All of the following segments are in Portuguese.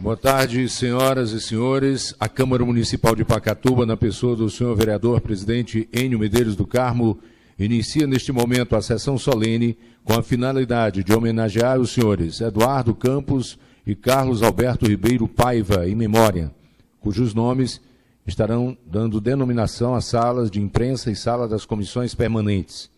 Boa tarde, senhoras e senhores. A Câmara Municipal de Pacatuba, na pessoa do senhor vereador presidente Enio Medeiros do Carmo, inicia neste momento a sessão solene com a finalidade de homenagear os senhores Eduardo Campos e Carlos Alberto Ribeiro Paiva, em memória, cujos nomes estarão dando denominação às salas de imprensa e sala das comissões permanentes.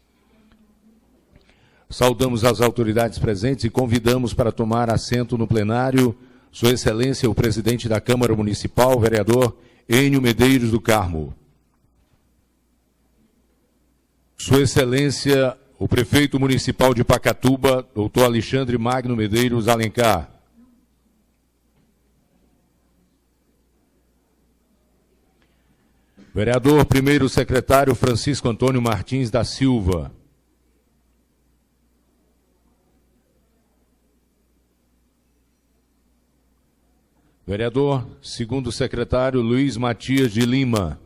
Saudamos as autoridades presentes e convidamos para tomar assento no plenário Sua Excelência, o presidente da Câmara Municipal, vereador Enio Medeiros do Carmo. Sua Excelência, o prefeito municipal de Pacatuba, doutor Alexandre Magno Medeiros Alencar. Vereador primeiro secretário Francisco Antônio Martins da Silva. Vereador segundo secretário Luiz Matias de Lima.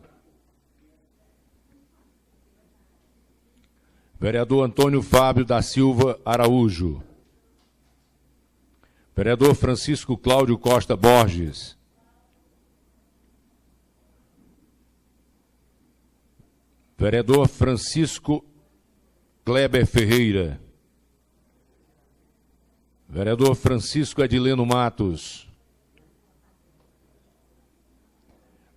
Vereador Antônio Fábio da Silva Araújo. Vereador Francisco Cláudio Costa Borges. Vereador Francisco Kleber Ferreira. Vereador Francisco Edileno Matos.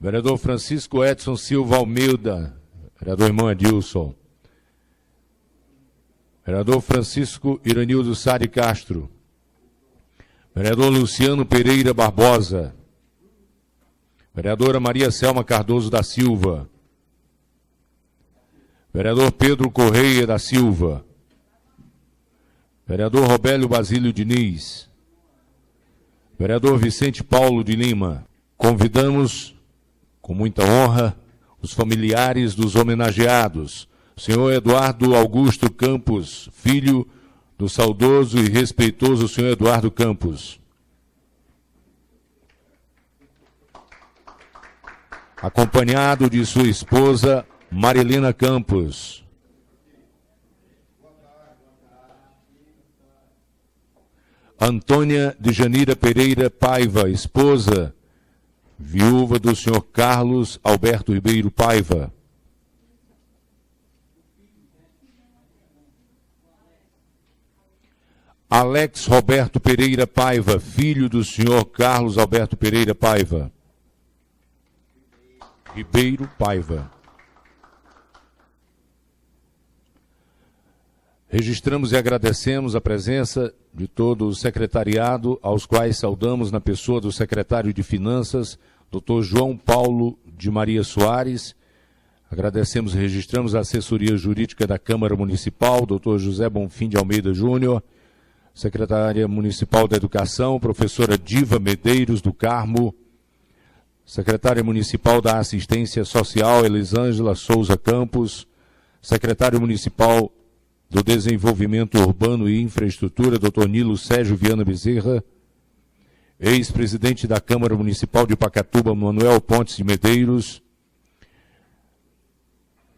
Vereador Francisco Edson Silva Almeida. Vereador irmão Edilson. Vereador Francisco Iranildo Sá de Castro. Vereador Luciano Pereira Barbosa. Vereadora Maria Selma Cardoso da Silva. Vereador Pedro Correia da Silva. Vereador Robélio Basílio Diniz. Vereador Vicente Paulo de Lima. Convidamos, com muita honra, os familiares dos homenageados. O senhor Eduardo Augusto Campos, filho do saudoso e respeitoso senhor Eduardo Campos. Acompanhado de sua esposa, Marilena Campos. Antônia de Janira Pereira Paiva, esposa, viúva do senhor Carlos Alberto Ribeiro Paiva. Alex Roberto Pereira Paiva, filho do senhor Carlos Alberto Pereira Paiva. Ribeiro Paiva. Registramos e agradecemos a presença de todo o secretariado, aos quais saudamos na pessoa do secretário de Finanças, Dr. João Paulo de Maria Soares. Agradecemos e registramos a assessoria jurídica da Câmara Municipal, Dr. José Bonfim de Almeida Júnior, secretária municipal da Educação, professora Diva Medeiros do Carmo, secretária municipal da Assistência Social, Elisângela Souza Campos, secretário municipal do Desenvolvimento Urbano e Infraestrutura, Dr. Nilo Sérgio Viana Bezerra, ex-presidente da Câmara Municipal de Pacatuba, Manuel Pontes de Medeiros.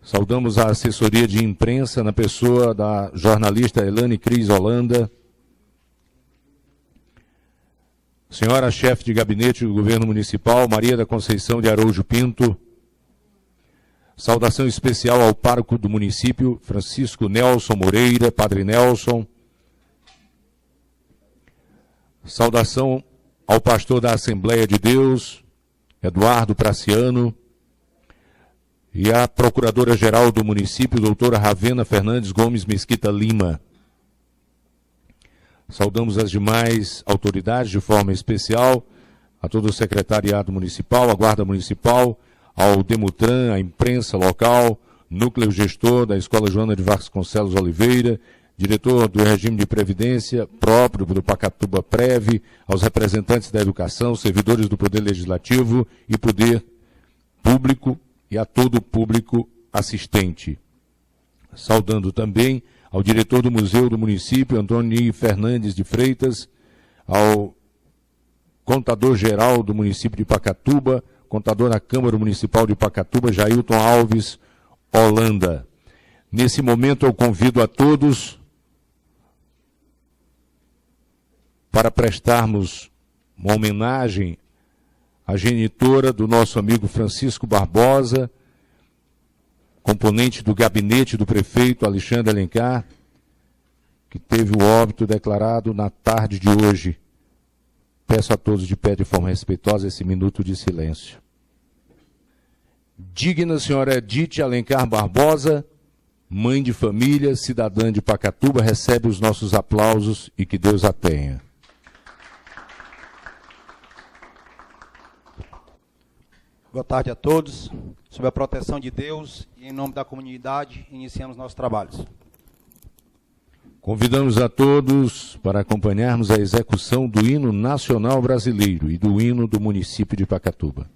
Saudamos a assessoria de imprensa na pessoa da jornalista Elane Cris Holanda, senhora chefe de gabinete do governo municipal, Maria da Conceição de Araújo Pinto. Saudação especial ao pároco do município, Francisco Nelson Moreira, Padre Nelson. Saudação ao pastor da Assembleia de Deus, Eduardo Praciano. E à procuradora-geral do município, doutora Ravena Fernandes Gomes Mesquita Lima. Saudamos as demais autoridades de forma especial, a todo o secretariado municipal, a Guarda Municipal, ao Demutran, à imprensa local, núcleo gestor da Escola Joana de Vasconcelos Oliveira, diretor do regime de previdência próprio do Pacatuba Prev, aos representantes da educação, servidores do Poder Legislativo e Poder Público e a todo o público assistente. Saudando também ao diretor do Museu do Município, Antônio Fernandes de Freitas, ao contador-geral do município de Pacatuba, contador da Câmara Municipal de Pacatuba, Jailton Alves Holanda. Nesse momento eu convido a todos para prestarmos uma homenagem à genitora do nosso amigo Francisco Barbosa, componente do gabinete do prefeito Alexandre Alencar, que teve o óbito declarado na tarde de hoje. Peço a todos de pé de forma respeitosa esse minuto de silêncio. Digna senhora Edith Alencar Barbosa, mãe de família, cidadã de Pacatuba, recebe os nossos aplausos e que Deus a tenha. Boa tarde a todos. Sob a proteção de Deus e em nome da comunidade, iniciamos nossos trabalhos. Convidamos a todos para acompanharmos a execução do hino nacional brasileiro e do hino do município de Pacatuba.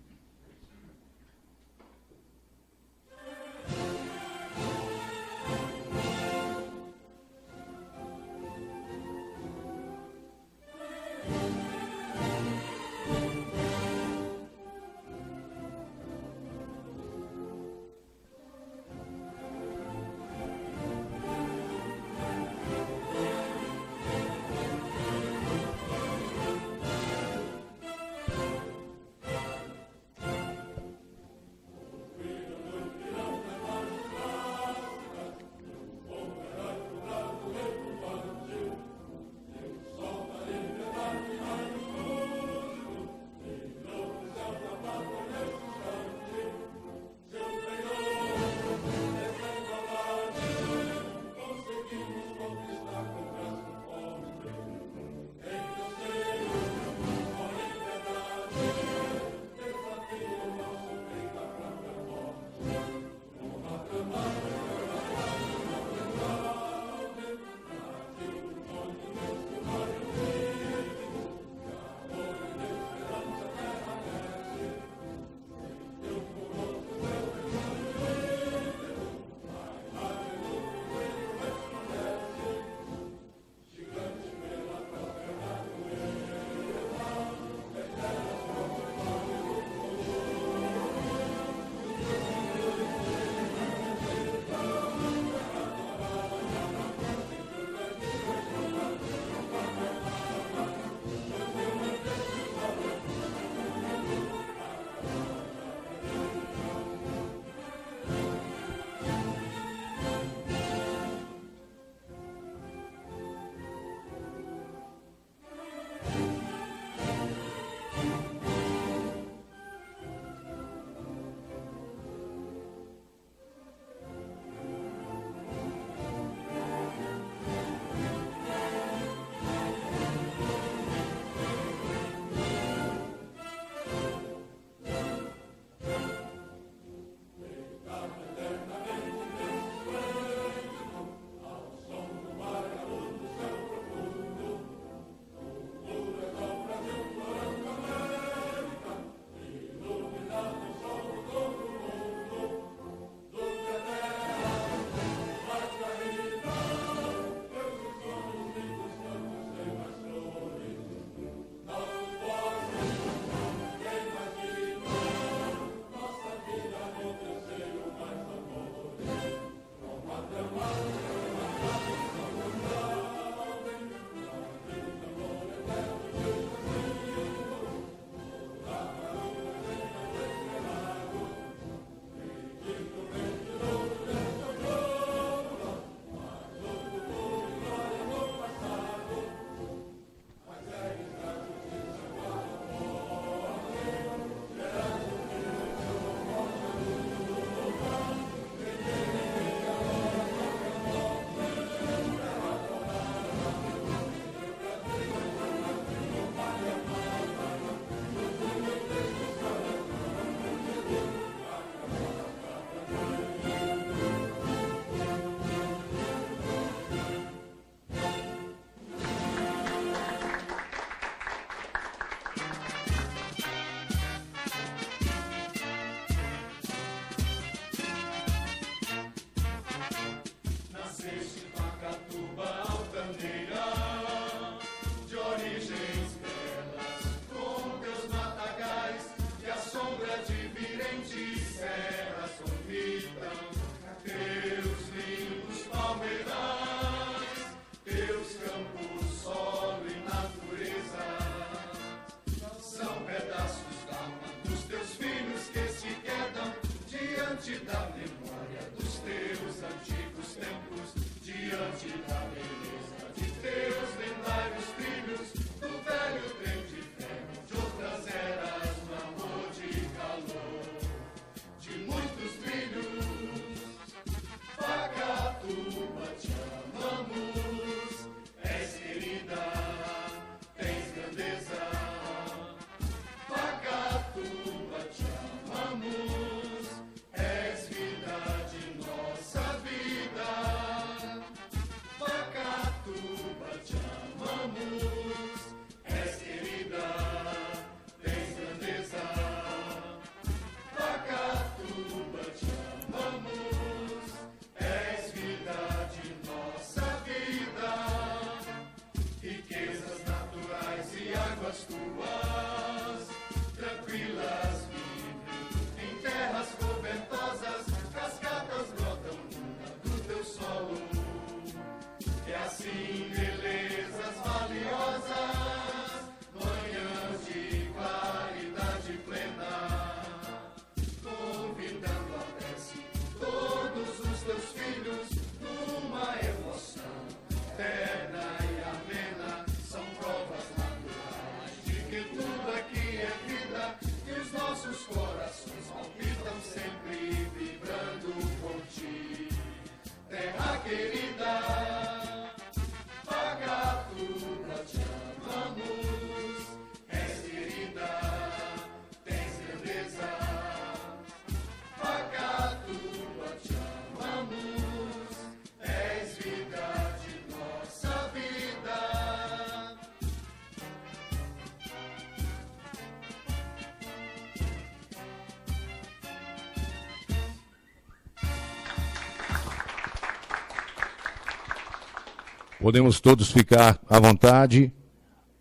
Podemos todos ficar à vontade.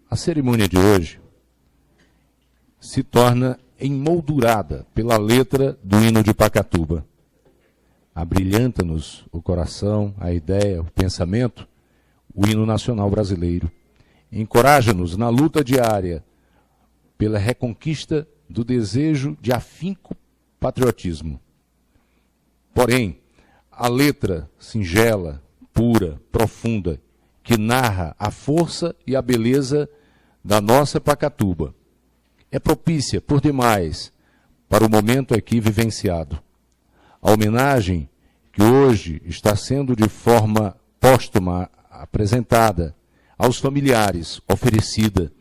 A cerimônia de hoje se torna emoldurada pela letra do hino de Pacatuba. Abrilhanta-nos o coração, a ideia, o pensamento, o hino nacional brasileiro. Encoraja-nos na luta diária pela reconquista do desejo de afinco patriotismo. Porém, a letra singela, pura, profunda, que narra a força e a beleza da nossa Pacatuba, é propícia, por demais, para o momento aqui vivenciado. A homenagem que hoje está sendo de forma póstuma apresentada aos familiares, oferecida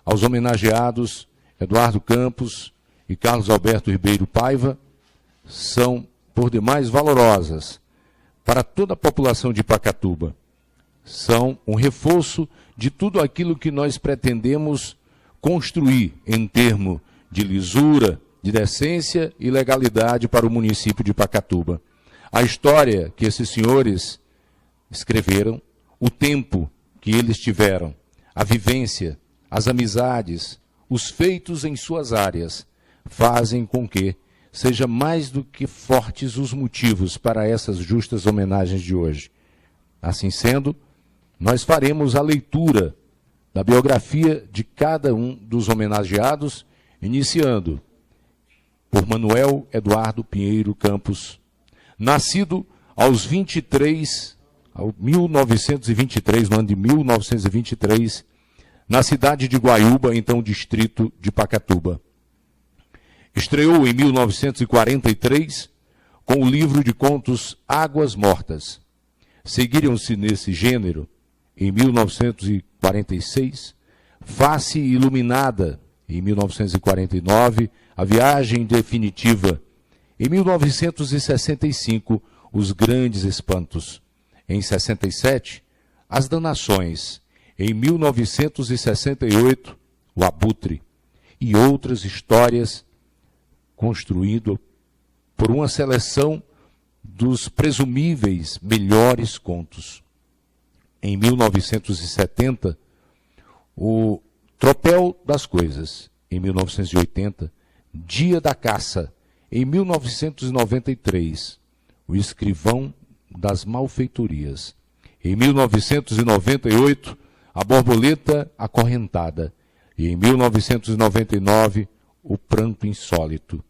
aos homenageados Eduardo Campos e Carlos Alberto Ribeiro Paiva, são, por demais, valorosas para toda a população de Pacatuba. São um reforço de tudo aquilo que nós pretendemos construir em termos de lisura, de decência e legalidade para o município de Pacatuba. A história que esses senhores escreveram, o tempo que eles tiveram, a vivência, as amizades, os feitos em suas áreas, fazem com que seja mais do que fortes os motivos para essas justas homenagens de hoje. Assim sendo, nós faremos a leitura da biografia de cada um dos homenageados, iniciando por Manuel Eduardo Pinheiro Campos, nascido aos 1923, no ano de 1923, na cidade de Guaiúba, então distrito de Pacatuba. Estreou em 1943 com o livro de contos Águas Mortas. Seguiram-se nesse gênero, em 1946, Face Iluminada, em 1949, A Viagem Definitiva, em 1965, Os Grandes Espantos, em 67, As Danações, em 1968, O Abutre, e outras histórias construídas por uma seleção dos presumíveis melhores contos. Em 1970, o Tropel das Coisas. Em 1980, Dia da Caça. Em 1993, O Escrivão das Malfeitorias. Em 1998, A Borboleta Acorrentada. E em 1999, O Pranto Insólito.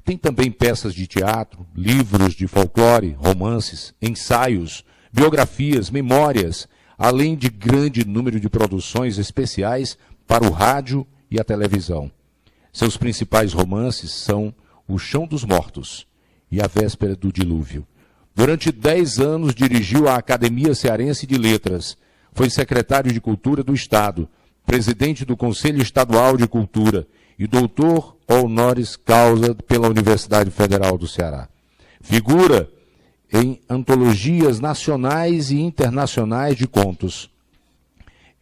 Tem também peças de teatro, livros de folclore, romances, ensaios, biografias, memórias, além de grande número de produções especiais para o rádio e a televisão. Seus principais romances são O Chão dos Mortos e A Véspera do Dilúvio. Durante 10 anos dirigiu a Academia Cearense de Letras, foi secretário de Cultura do Estado, presidente do Conselho Estadual de Cultura e doutor honoris causa pela Universidade Federal do Ceará. Figura em antologias nacionais e internacionais de contos.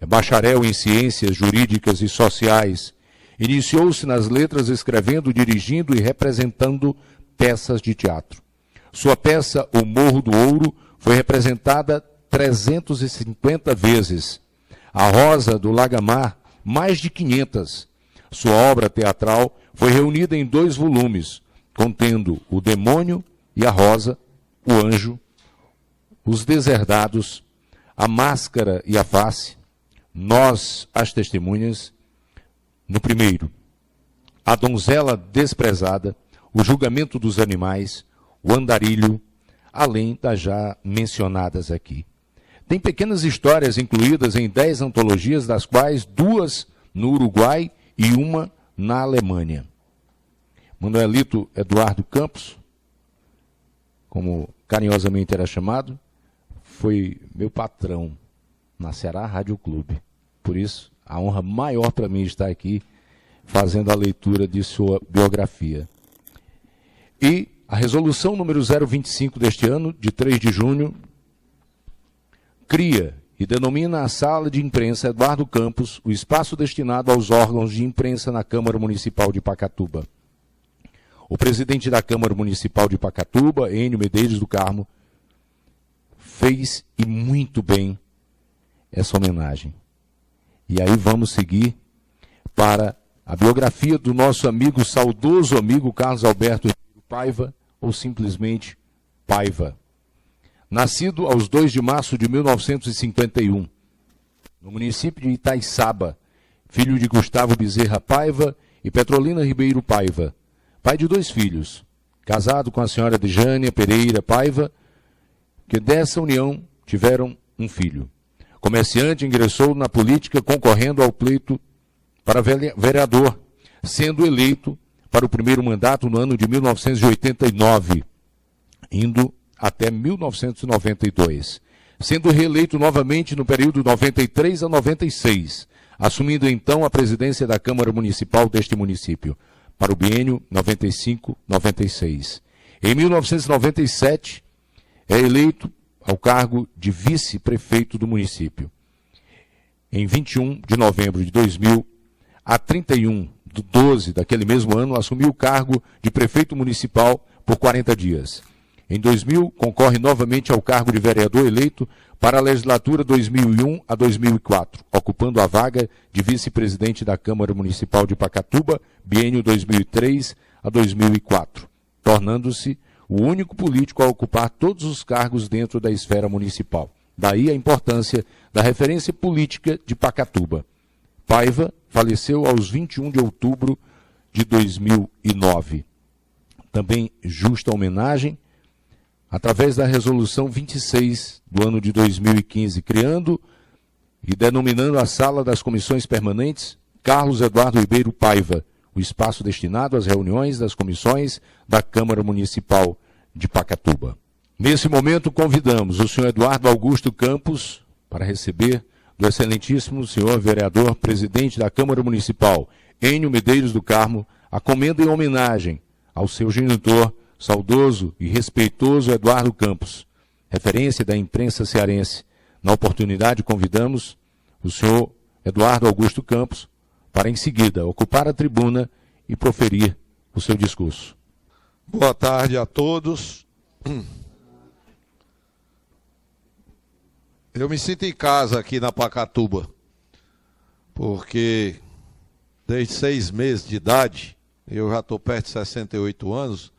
É bacharel em ciências jurídicas e sociais. Iniciou-se nas letras escrevendo, dirigindo e representando peças de teatro. Sua peça O Morro do Ouro foi representada 350 vezes. A Rosa do Lagamar, mais de 500. Sua obra teatral foi reunida em 2 volumes, contendo O Demônio e a Rosa, O Anjo, Os Deserdados, A Máscara e a Face, Nós, as Testemunhas. No primeiro, A Donzela Desprezada, O Julgamento dos Animais, O Andarilho, além das já mencionadas aqui. Tem pequenas histórias incluídas em 10 antologias, das quais 2 no Uruguai e uma na Alemanha. Manuelito Eduardo Campos, como carinhosamente era chamado, foi meu patrão na Ceará Rádio Clube. Por isso, a honra maior para mim estar aqui fazendo a leitura de sua biografia. E a resolução número 025 deste ano, de 3 de junho, cria e denomina a Sala de Imprensa Eduardo Campos, o espaço destinado aos órgãos de imprensa na Câmara Municipal de Pacatuba. O presidente da Câmara Municipal de Pacatuba, Enio Medeiros do Carmo, fez e muito bem essa homenagem. E aí vamos seguir para a biografia do nosso amigo, saudoso amigo Carlos Alberto Paiva, ou simplesmente Paiva. Nascido aos 2 de março de 1951, no município de Itaiçaba, filho de Gustavo Bezerra Paiva e Petrolina Ribeiro Paiva, pai de 2 filhos, casado com a senhora Dejânia Pereira Paiva, que dessa união tiveram um filho. Comerciante, ingressou na política concorrendo ao pleito para vereador, sendo eleito para o primeiro mandato no ano de 1989, indo até 1992, sendo reeleito novamente no período 93 a 96, assumindo então a presidência da Câmara Municipal deste município, para o biênio 95-96. Em 1997, é eleito ao cargo de vice-prefeito do município. Em 21 de novembro de 2000, a 31 de 12 daquele mesmo ano, assumiu o cargo de prefeito municipal por 40 dias. Em 2000, concorre novamente ao cargo de vereador eleito para a legislatura 2001 a 2004, ocupando a vaga de vice-presidente da Câmara Municipal de Pacatuba, biênio 2003 a 2004, tornando-se o único político a ocupar todos os cargos dentro da esfera municipal. Daí a importância da referência política de Pacatuba. Paiva faleceu aos 21 de outubro de 2009. Também justa homenagem através da Resolução 26 do ano de 2015, criando e denominando a Sala das Comissões Permanentes Carlos Eduardo Ribeiro Paiva, o espaço destinado às reuniões das comissões da Câmara Municipal de Pacatuba. Nesse momento, convidamos o senhor Eduardo Augusto Campos para receber do excelentíssimo senhor vereador, presidente da Câmara Municipal, Enio Medeiros do Carmo, a comenda em homenagem ao seu genitor, saudoso e respeitoso Eduardo Campos, referência da imprensa cearense. Na oportunidade, convidamos o senhor Eduardo Augusto Campos para, em seguida, ocupar a tribuna e proferir o seu discurso. Boa tarde a todos. Eu me sinto em casa aqui na Pacatuba, porque desde 6 meses de idade, eu já estou perto de 68 anos,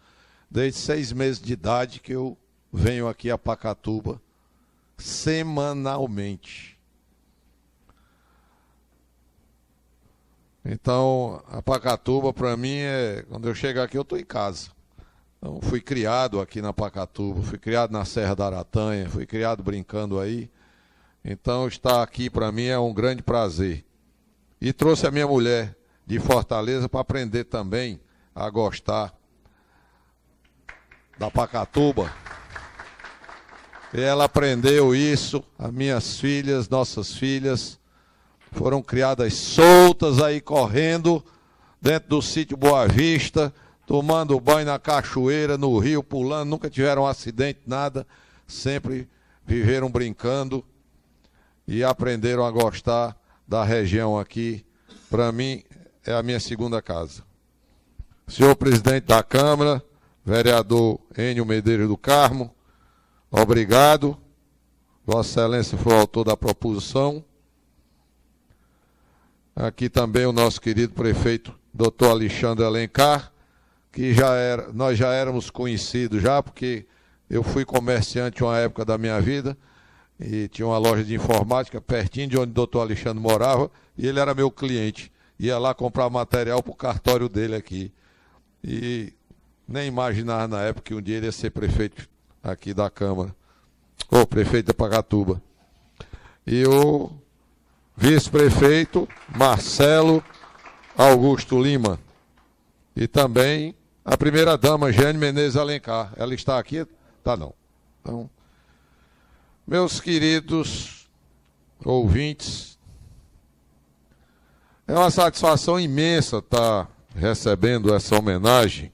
desde 6 meses de idade que eu venho aqui a Pacatuba semanalmente. Então, a Pacatuba, para mim, quando eu chego aqui, eu estou em casa. Então, fui criado aqui na Pacatuba, fui criado na Serra da Aratanha, fui criado brincando aí. Então, estar aqui, para mim, é um grande prazer. E trouxe a minha mulher de Fortaleza para aprender também a gostar da Pacatuba. E ela aprendeu isso, as minhas filhas, nossas filhas, foram criadas soltas aí, correndo dentro do sítio Boa Vista, tomando banho na cachoeira, no rio, pulando, nunca tiveram um acidente, nada, sempre viveram brincando e aprenderam a gostar da região aqui. Para mim, é a minha segunda casa. Senhor presidente da Câmara, vereador Enio Medeiros do Carmo, obrigado. Vossa Excelência foi o autor da proposição. Aqui também o nosso querido prefeito, doutor Alexandre Alencar, que nós já éramos conhecidos já, porque eu fui comerciante uma época da minha vida, e tinha uma loja de informática pertinho de onde o doutor Alexandre morava, e ele era meu cliente. Ia lá comprar material para o cartório dele aqui. E nem imaginava na época que um dia ele ia ser prefeito aqui da Câmara, ou prefeito da Pacatuba. E o vice-prefeito Marcelo Augusto Lima. E também a primeira-dama, Jane Menezes Alencar. Ela está aqui? Tá, não. Então, meus queridos ouvintes, é uma satisfação imensa estar recebendo essa homenagem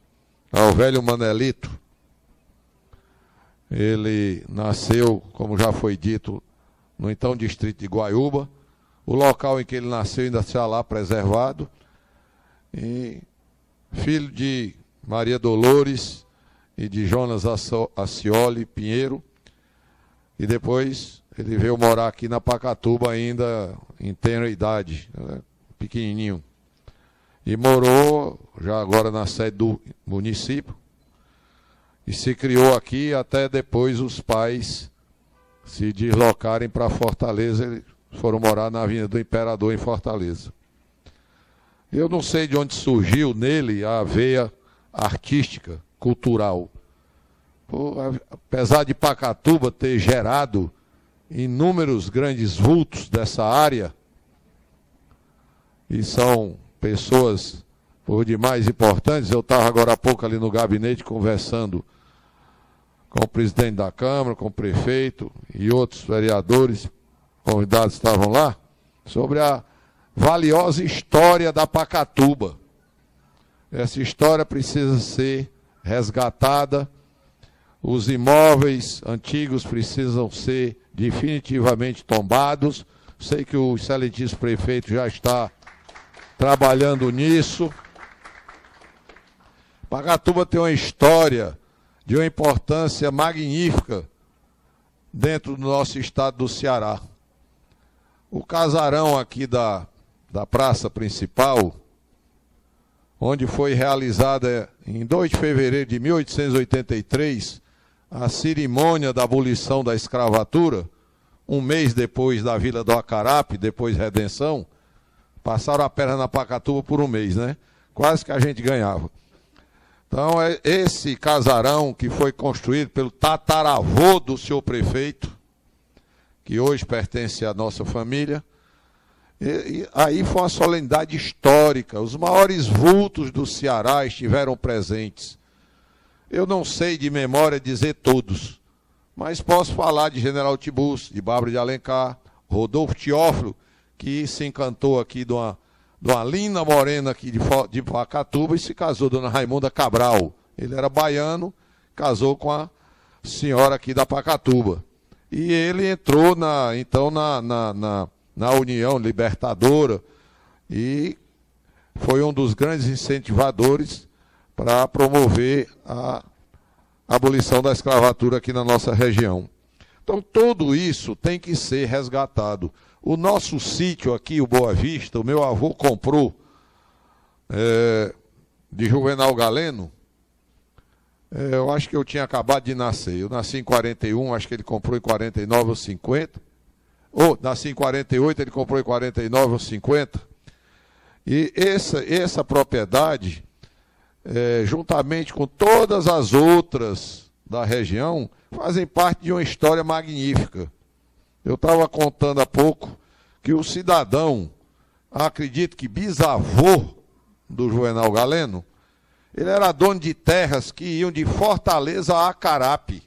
ao velho Manelito. Ele nasceu, como já foi dito, no então distrito de Guaiúba. O local em que ele nasceu ainda está lá preservado. E filho de Maria Dolores e de Jonas Acioli Pinheiro. e depois ele veio morar aqui na Pacatuba ainda em tenra idade, né, pequenininho. E morou já agora na sede do município e se criou aqui até depois os pais se deslocarem para Fortaleza. Eles foram morar na Avenida do Imperador em Fortaleza. Eu não sei de onde surgiu nele a veia artística, cultural. Apesar de Pacatuba ter gerado inúmeros grandes vultos dessa área, e são pessoas por demais importantes. Eu estava agora há pouco ali no gabinete conversando com o presidente da Câmara, com o prefeito e outros vereadores, convidados estavam lá, sobre a valiosa história da Pacatuba. Essa história precisa ser resgatada, os imóveis antigos precisam ser definitivamente tombados. Sei que o excelentíssimo prefeito já está trabalhando nisso. Pacatuba tem uma história de uma importância magnífica dentro do nosso estado do Ceará. O casarão aqui da praça principal, onde foi realizada em 2 de fevereiro de 1883 a cerimônia da abolição da escravatura, um mês depois da Vila do Acarape, depois Redenção. Passaram a perna na Pacatuba por um mês, né? Quase que a gente ganhava. Então, esse casarão que foi construído pelo tataravô do senhor prefeito, que hoje pertence à nossa família, e aí foi uma solenidade histórica. Os maiores vultos do Ceará estiveram presentes. Eu não sei de memória dizer todos, mas posso falar de General Tiburcio, de Bárbara de Alencar, Rodolfo Teófilo, que se encantou aqui de uma linda morena aqui de Pacatuba e se casou, dona Raimunda Cabral. Ele era baiano, casou com a senhora aqui da Pacatuba. E ele entrou na União Libertadora e foi um dos grandes incentivadores para promover a abolição da escravatura aqui na nossa região. Então, tudo isso tem que ser resgatado. O nosso sítio aqui, o Boa Vista, o meu avô comprou de Juvenal Galeno. Eu acho que eu tinha acabado de nascer. Eu nasci em 41, acho que ele comprou em 49 ou 50. Ou nasci em 48, ele comprou em 49 ou 50. E essa propriedade, juntamente com todas as outras da região, fazem parte de uma história magnífica. Eu estava contando há pouco que o cidadão, acredito que bisavô do Juvenal Galeno, ele era dono de terras que iam de Fortaleza a Acarape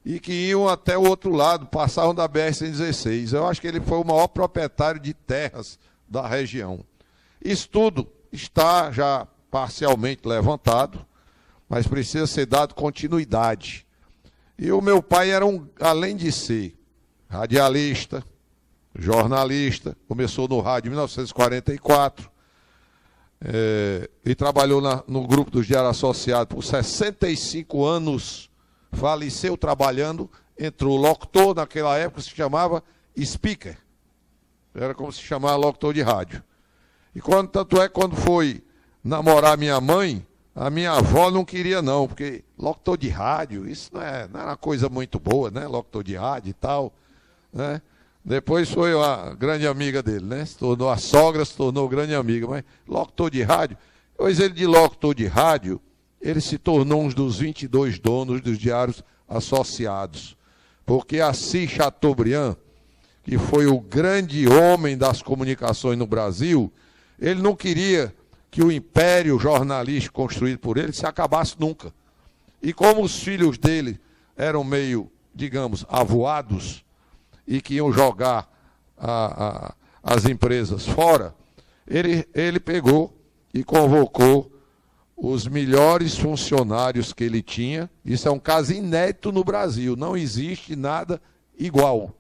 e que iam até o outro lado, passavam da BR-116. Eu acho que ele foi o maior proprietário de terras da região. Isso tudo está já parcialmente levantado, mas precisa ser dado continuidade. E o meu pai era além de ser radialista, jornalista, começou no rádio em 1944, e trabalhou no grupo dos Diários Associados por 65 anos, faleceu trabalhando, entrou locutor, naquela época se chamava speaker, era como se chamava locutor de rádio. E quando foi namorar minha mãe, a minha avó não queria não, porque locutor de rádio, isso não era uma coisa muito boa, né? Locutor de rádio e tal, né? Depois foi a grande amiga dele, né? Se tornou a sogra, se tornou grande amiga, mas locutor de rádio, pois ele de locutor de rádio, ele se tornou um dos 22 donos dos Diários Associados, porque Assis Chateaubriand, que foi o grande homem das comunicações no Brasil, ele não queria que o império jornalístico construído por ele se acabasse nunca. E como os filhos dele eram meio, digamos, avoados e que iam jogar as empresas fora, ele pegou e convocou os melhores funcionários que ele tinha. Isso é um caso inédito no Brasil, não existe nada igual.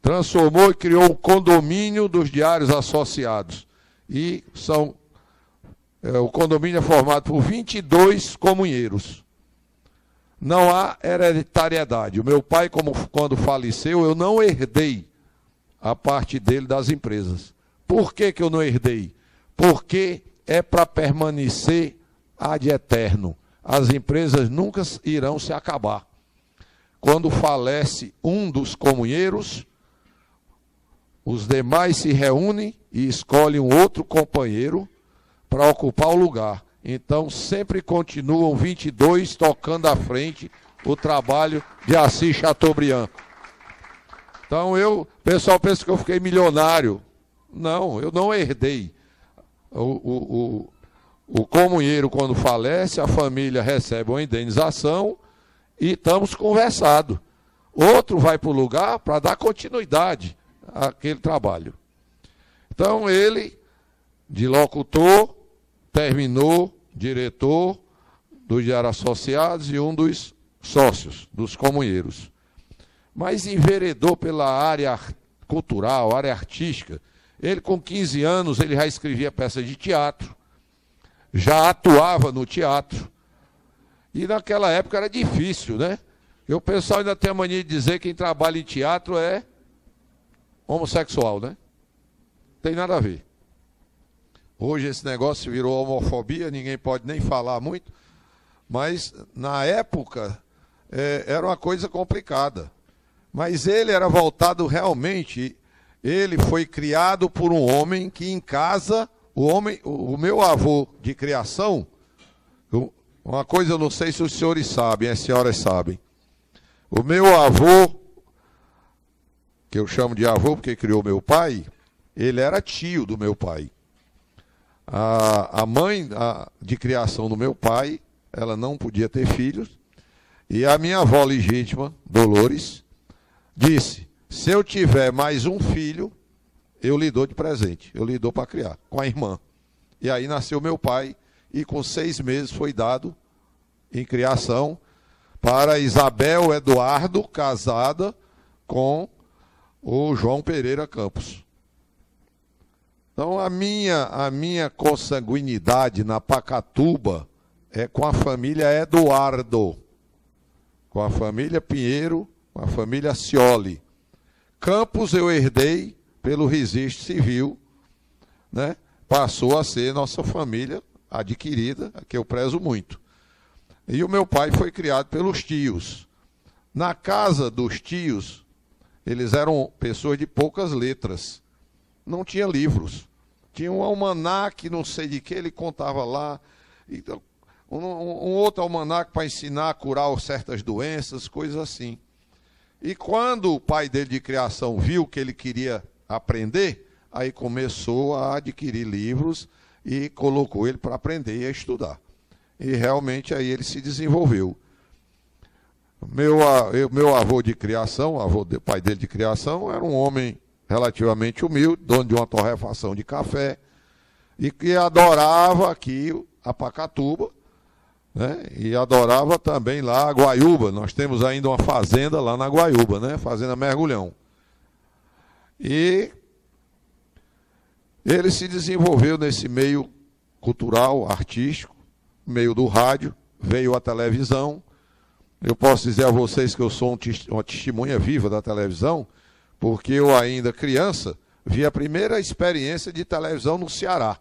Transformou e criou o condomínio dos Diários Associados. E o condomínio é formado por 22 comunheiros. não há hereditariedade. O meu pai, quando faleceu, eu não herdei a parte dele das empresas. Por que eu não herdei? Porque é para permanecer ad eterno. As empresas nunca irão se acabar. Quando falece um dos comunheiros, os demais se reúnem e escolhem um outro companheiro para ocupar o lugar. Então, sempre continuam 22 tocando à frente o trabalho de Assis Chateaubriand. Então, o pessoal pensa que eu fiquei milionário. Não, eu não herdei. O comunheiro, quando falece, a família recebe uma indenização e estamos conversados. Outro vai para o lugar para dar continuidade àquele trabalho. Então, ele, de locutor, terminou diretor dos Diário Associados e um dos sócios, dos comunheiros. Mas enveredou pela área cultural, área artística. Ele, com 15 anos, ele já escrevia peças de teatro, já atuava no teatro. E naquela época era difícil, né? E o pessoal ainda tem a mania de dizer que quem trabalha em teatro é homossexual, né? Tem nada a ver. Hoje esse negócio virou homofobia, ninguém pode nem falar muito, mas na época era uma coisa complicada. Mas ele era voltado realmente, ele foi criado por um homem que em casa, o meu avô de criação, uma coisa eu não sei se os senhores sabem, as senhoras sabem. O meu avô, que eu chamo de avô porque criou meu pai, ele era tio do meu pai. A mãe de criação do meu pai, ela não podia ter filhos, e a minha avó legítima, Dolores, disse, se eu tiver mais um filho, eu lhe dou de presente, eu lhe dou para criar, com a irmã. E aí nasceu meu pai, e com 6 meses foi dado em criação para Isabel Eduardo, casada com o João Pereira Campos. Então, a minha consanguinidade na Pacatuba é com a família Eduardo, com a família Pinheiro, com a família Scioli. Campos eu herdei pelo registro civil, né? Passou a ser nossa família adquirida, que eu prezo muito. E o meu pai foi criado pelos tios. Na casa dos tios, eles eram pessoas de poucas letras. Não tinha livros. Tinha um almanaque, não sei de que, ele contava lá. Então, um outro almanaque para ensinar a curar certas doenças, coisas assim. E quando o pai dele de criação viu que ele queria aprender, aí começou a adquirir livros e colocou ele para aprender e a estudar. E realmente aí ele se desenvolveu. Meu avô de criação, pai dele de criação, era um homem relativamente humilde, dono de uma torrefação de café, e que adorava aqui a Pacatuba, né? E adorava também lá a Guaiúba. Nós temos ainda uma fazenda lá na Guaiúba, né? Fazenda Mergulhão. E ele se desenvolveu nesse meio cultural, artístico, meio do rádio, veio a televisão. Eu posso dizer a vocês que eu sou uma testemunha viva da televisão, porque eu ainda criança vi a primeira experiência de televisão no Ceará,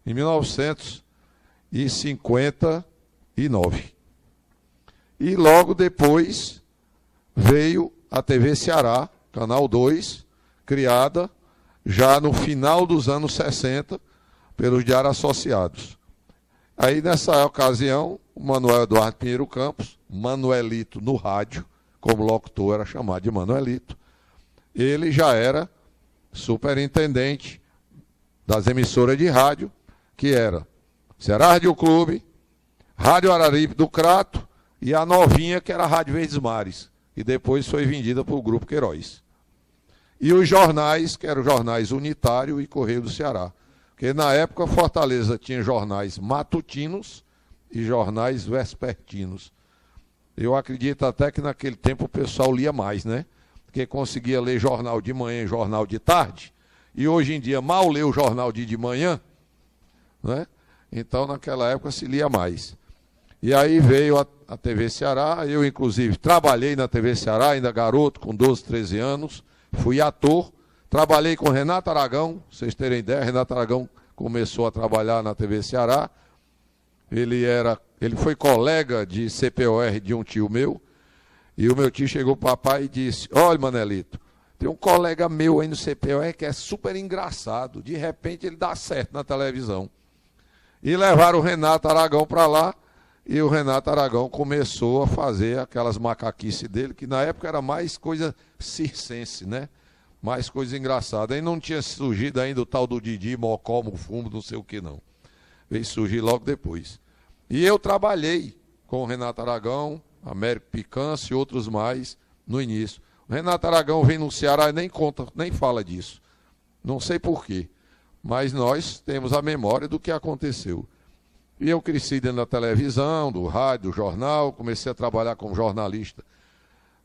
em 1959. E logo depois veio a TV Ceará, Canal 2, criada já no final dos anos 60 pelos Diário Associados. Aí nessa ocasião, o Manuel Eduardo Pinheiro Campos, Manuelito no rádio, como locutor era chamado de Manuelito, ele já era superintendente das emissoras de rádio, que era Ceará Rádio Clube, Rádio Araripe do Crato e a novinha, que era a Rádio Verdes Mares, e depois foi vendida para o Grupo Queiroz. E os jornais, que eram jornais Unitário e Correio do Ceará. Porque na época Fortaleza tinha jornais matutinos e jornais vespertinos. Eu acredito até que naquele tempo o pessoal lia mais, né? Porque conseguia ler jornal de manhã e jornal de tarde. E hoje em dia mal lê o jornal de manhã, né? Então naquela época se lia mais. E aí veio a TV Ceará, eu inclusive trabalhei na TV Ceará, ainda garoto, com 12, 13 anos, fui ator, trabalhei com Renato Aragão, vocês terem ideia, Renato Aragão começou a trabalhar na TV Ceará, ele foi colega de CPOR de um tio meu, e o meu tio chegou para o papai e disse, olha, Manelito, tem um colega meu aí no CPOR que é super engraçado, de repente ele dá certo na televisão. E levaram o Renato Aragão para lá, e o Renato Aragão começou a fazer aquelas macaquices dele, que na época era mais coisa circense, né? Mais coisa engraçada. Aí não tinha surgido ainda o tal do Didi, Mocó, Mufumbo, não sei o que não. Veio surgir logo depois. E eu trabalhei com o Renato Aragão, Américo Picância e outros mais no início. O Renato Aragão vem no Ceará e nem conta, nem fala disso. Não sei por quê, mas nós temos a memória do que aconteceu. E eu cresci dentro da televisão, do rádio, do jornal, comecei a trabalhar como jornalista.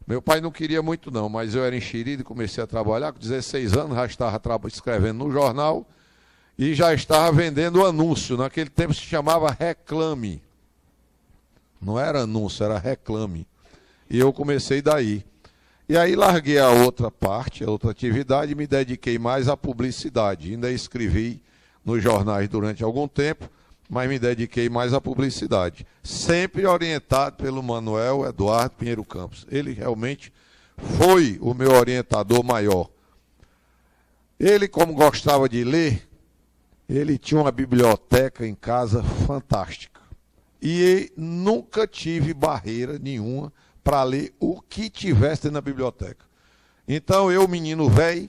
Meu pai não queria muito não, mas eu era enxerido e comecei a trabalhar. Com 16 anos já estava escrevendo no jornal e já estava vendendo anúncio. Naquele tempo se chamava Reclame. Não era anúncio, era Reclame. E eu comecei daí. E aí larguei a outra parte, a outra atividade, e me dediquei mais à publicidade. Ainda escrevi nos jornais durante algum tempo, mas me dediquei mais à publicidade. Sempre orientado pelo Manuel Eduardo Pinheiro Campos. Ele realmente foi o meu orientador maior. Ele, como gostava de ler, ele tinha uma biblioteca em casa fantástica. E nunca tive barreira nenhuma para ler o que tivesse na biblioteca. Então eu, menino velho,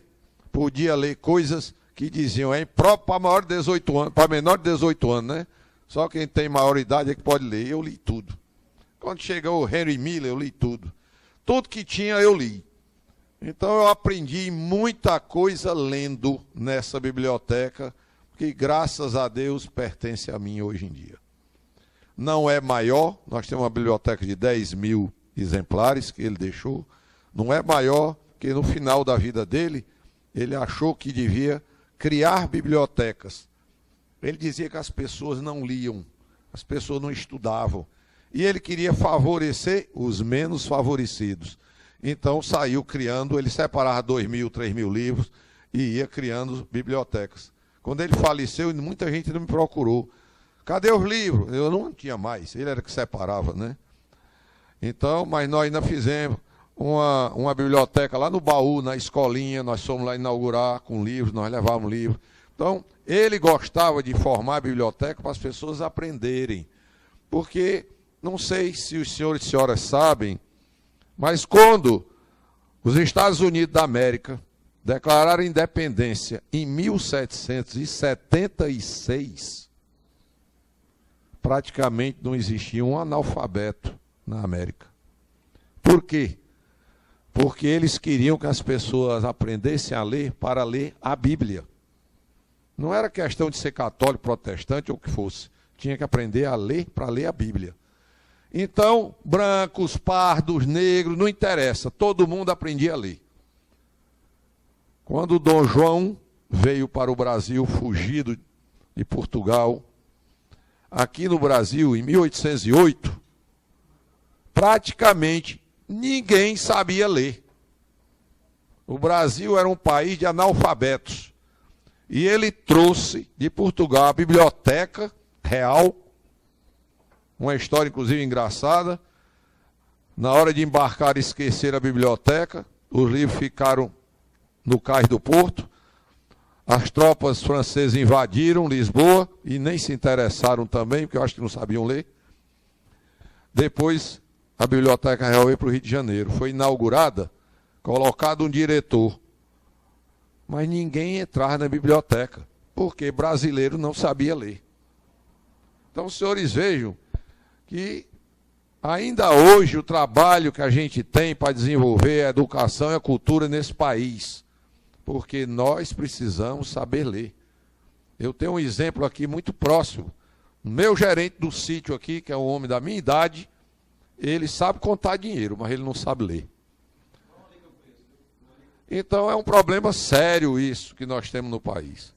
podia ler coisas que diziam, é próprio para maior de 18 anos, para menor de 18 anos, né? Só quem tem maior idade é que pode ler. Eu li tudo. Quando chegou o Henry Miller, eu li tudo. Tudo que tinha, eu li. Então eu aprendi muita coisa lendo nessa biblioteca, que graças a Deus pertence a mim hoje em dia. Não é maior, nós temos uma biblioteca de 10 mil exemplares que ele deixou. Não é maior, que no final da vida dele, ele achou que devia criar bibliotecas. Ele dizia que as pessoas não liam, as pessoas não estudavam. E ele queria favorecer os menos favorecidos. Então saiu criando, ele separava 2.000, 3.000 livros e ia criando bibliotecas. Quando ele faleceu, muita gente não me procurou. Cadê os livros? Eu não tinha mais, ele era que separava, né? Então, mas nós ainda fizemos uma biblioteca lá no Baú, na escolinha, nós fomos lá inaugurar com livros, nós levávamos livros. Então, ele gostava de formar a biblioteca para as pessoas aprenderem. Porque, não sei se os senhores e senhoras sabem, mas quando os Estados Unidos da América declararam independência em 1776, praticamente não existia um analfabeto na América. Por quê? Porque eles queriam que as pessoas aprendessem a ler para ler a Bíblia. Não era questão de ser católico, protestante ou o que fosse. Tinha que aprender a ler para ler a Bíblia. Então, brancos, pardos, negros, não interessa. Todo mundo aprendia a ler. Quando o Dom João veio para o Brasil, fugido de Portugal, aqui no Brasil, em 1808, praticamente ninguém sabia ler. O Brasil era um país de analfabetos. E ele trouxe de Portugal a biblioteca real, uma história inclusive engraçada. Na hora de embarcar, esqueceram a biblioteca, os livros ficaram no cais do porto, as tropas francesas invadiram Lisboa e nem se interessaram também, porque eu acho que não sabiam ler. Depois, a Biblioteca Real veio para o Rio de Janeiro. Foi inaugurada, colocado um diretor. Mas ninguém entrava na biblioteca, porque brasileiro não sabia ler. Então, os senhores vejam que ainda hoje o trabalho que a gente tem para desenvolver a educação e a cultura nesse país, porque nós precisamos saber ler. Eu tenho um exemplo aqui muito próximo. O meu gerente do sítio aqui, que é um homem da minha idade, ele sabe contar dinheiro, mas ele não sabe ler. Então é um problema sério isso que nós temos no país.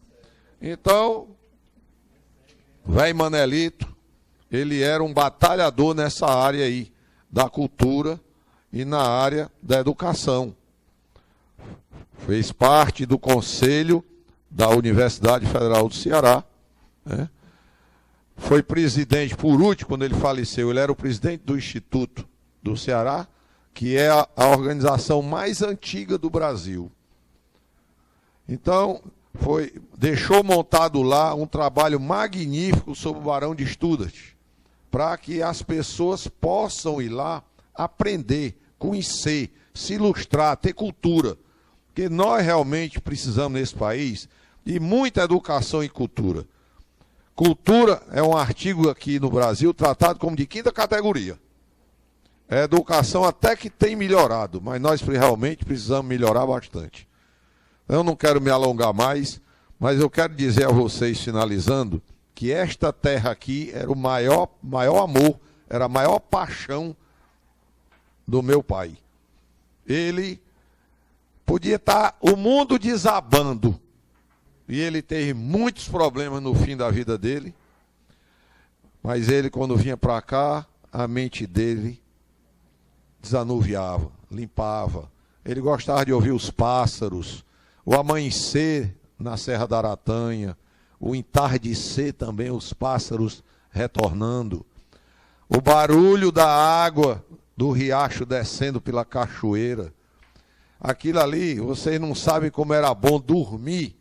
Então, velho Manelito, ele era um batalhador nessa área aí, da cultura e na área da educação. Fez parte do conselho da Universidade Federal do Ceará, né? Foi presidente, por último, quando ele faleceu, ele era o presidente do Instituto do Ceará, que é a organização mais antiga do Brasil. Então, deixou montado lá um trabalho magnífico sobre o Barão de Stuttgart, para que as pessoas possam ir lá aprender, conhecer, se ilustrar, ter cultura. Porque nós realmente precisamos nesse país de muita educação e cultura. Cultura é um artigo aqui no Brasil tratado como de 5ª categoria. A educação até que tem melhorado, mas nós realmente precisamos melhorar bastante. Eu não quero me alongar mais, mas eu quero dizer a vocês, finalizando, que esta terra aqui era o maior amor, era a maior paixão do meu pai. Ele podia estar o mundo desabando, e ele teve muitos problemas no fim da vida dele, mas ele, quando vinha para cá, a mente dele desanuviava, limpava. Ele gostava de ouvir os pássaros, o amanhecer na Serra da Aratanha, o entardecer também, os pássaros retornando, o barulho da água do riacho descendo pela cachoeira. Aquilo ali, vocês não sabem como era bom dormir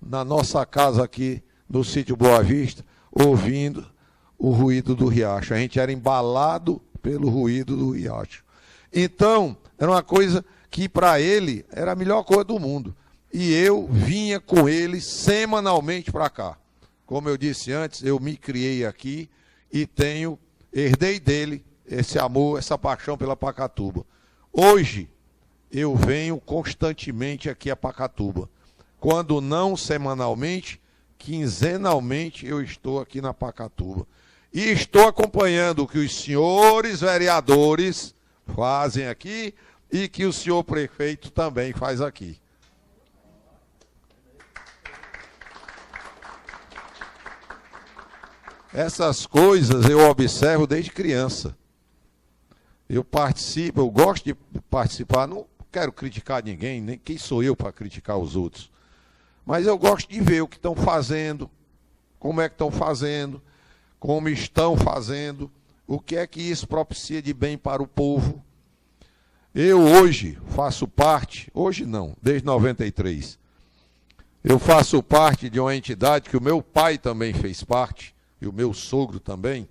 na nossa casa aqui no sítio Boa Vista, ouvindo o ruído do riacho. A gente era embalado pelo ruído do riacho. Então, era uma coisa que para ele era a melhor coisa do mundo. E eu vinha com ele semanalmente para cá. Como eu disse antes, eu me criei aqui e herdei dele esse amor, essa paixão pela Pacatuba. Hoje, eu venho constantemente aqui a Pacatuba. Quando não semanalmente, quinzenalmente eu estou aqui na Pacatuba. E estou acompanhando o que os senhores vereadores fazem aqui e que o senhor prefeito também faz aqui. Essas coisas eu observo desde criança. Eu participo, eu gosto de participar, não quero criticar ninguém, nem quem sou eu para criticar os outros. Mas eu gosto de ver o que estão fazendo, como é que estão fazendo, como estão fazendo, o que é que isso propicia de bem para o povo. Eu hoje faço parte, hoje não, desde 93, eu faço parte de uma entidade que o meu pai também fez parte, e o meu sogro também,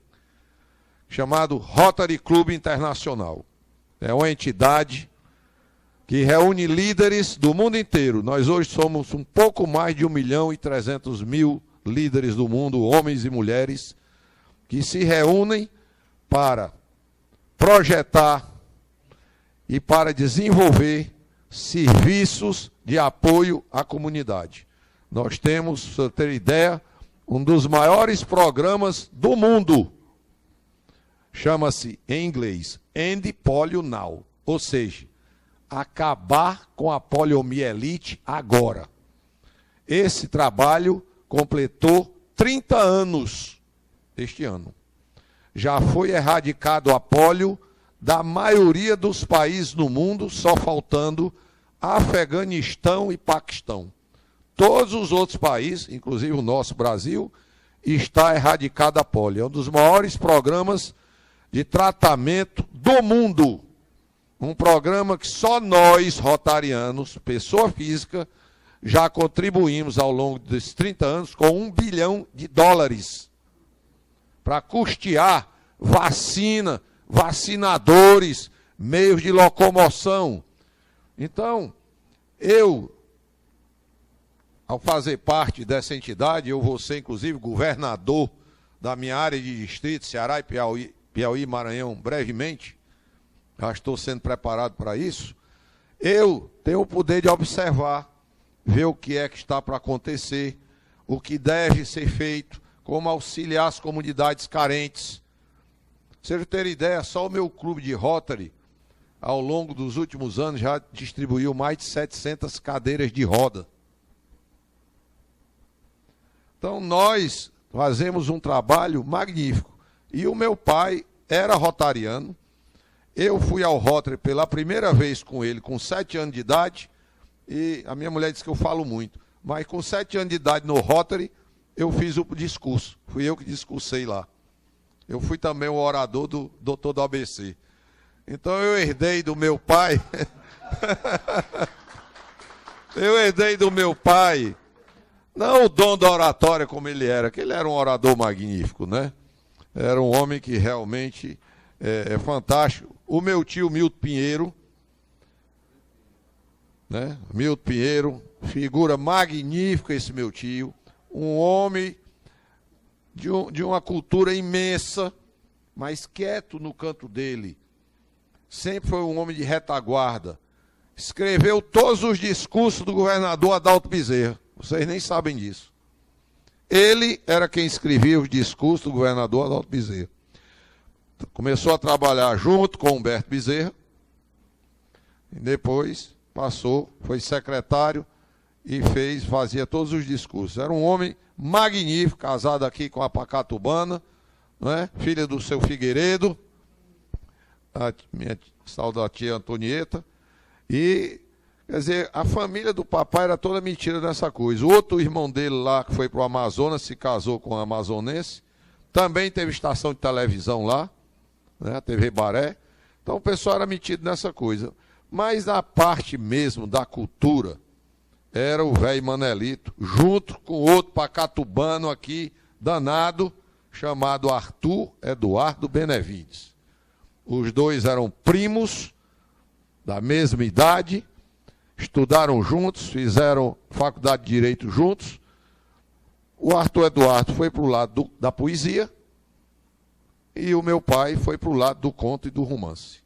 chamado Rotary Club Internacional. É uma entidade que reúne líderes do mundo inteiro. Nós hoje somos um pouco mais de 1.300.000 líderes do mundo, homens e mulheres, que se reúnem para projetar e para desenvolver serviços de apoio à comunidade. Nós temos, para você ter ideia, um dos maiores programas do mundo. Chama-se, em inglês, End Polio Now. Ou seja, acabar com a poliomielite agora. Esse trabalho completou 30 anos este ano. Já foi erradicado a polio da maioria dos países no mundo, só faltando Afeganistão e Paquistão. Todos os outros países, inclusive o nosso Brasil, está erradicada a polio. É um dos maiores programas de tratamento do mundo. Um programa que só nós, rotarianos, pessoa física, já contribuímos ao longo desses 30 anos com US$1 bilhão para custear vacina, vacinadores, meios de locomoção. Então, ao fazer parte dessa entidade, eu vou ser, inclusive, governador da minha área de distrito, Ceará e Piauí e Maranhão, brevemente. Já estou sendo preparado para isso. Eu tenho o poder de observar, ver o que é que está para acontecer, o que deve ser feito, como auxiliar as comunidades carentes. Pra vocês terem ideia, só o meu clube de Rotary, ao longo dos últimos anos, já distribuiu mais de 700 cadeiras de roda. Então, nós fazemos um trabalho magnífico. E o meu pai era rotariano. Eu fui ao Rotary pela primeira vez com ele, com 7 anos de idade, e a minha mulher disse que eu falo muito, mas com 7 anos de idade no Rotary, eu fiz o discurso. Fui eu que discursei lá. Eu fui também o orador do doutor do ABC. Então eu herdei do meu pai... Eu herdei do meu pai, não o dom da oratória como ele era, que ele era um orador magnífico, né? Era um homem que realmente é fantástico. O meu tio Milton Pinheiro, né? Milton Pinheiro, figura magnífica esse meu tio, um homem de uma cultura imensa, mas quieto no canto dele. Sempre foi um homem de retaguarda. Escreveu todos os discursos do governador Adalto Bezerra. Vocês nem sabem disso. Ele era quem escrevia os discursos do governador Adalto Bezerra. Começou a trabalhar junto com Humberto Bezerra. E depois passou, foi secretário e fazia todos os discursos. Era um homem magnífico, casado aqui com a Pacatubana, não é? Filha do seu Figueiredo, a minha saudosa tia Antonieta. E, quer dizer, a família do papai era toda mentira nessa coisa. O outro irmão dele lá, que foi para o Amazonas, se casou com um amazonense, também teve estação de televisão lá, né, a TV Baré. Então o pessoal era metido nessa coisa. Mas a parte mesmo da cultura era o velho Manelito, junto com outro pacatubano aqui, danado, chamado Arthur Eduardo Benevides. Os dois eram primos, da mesma idade, estudaram juntos, fizeram faculdade de Direito juntos. O Arthur Eduardo foi para o lado da poesia e o meu pai foi para o lado do conto e do romance.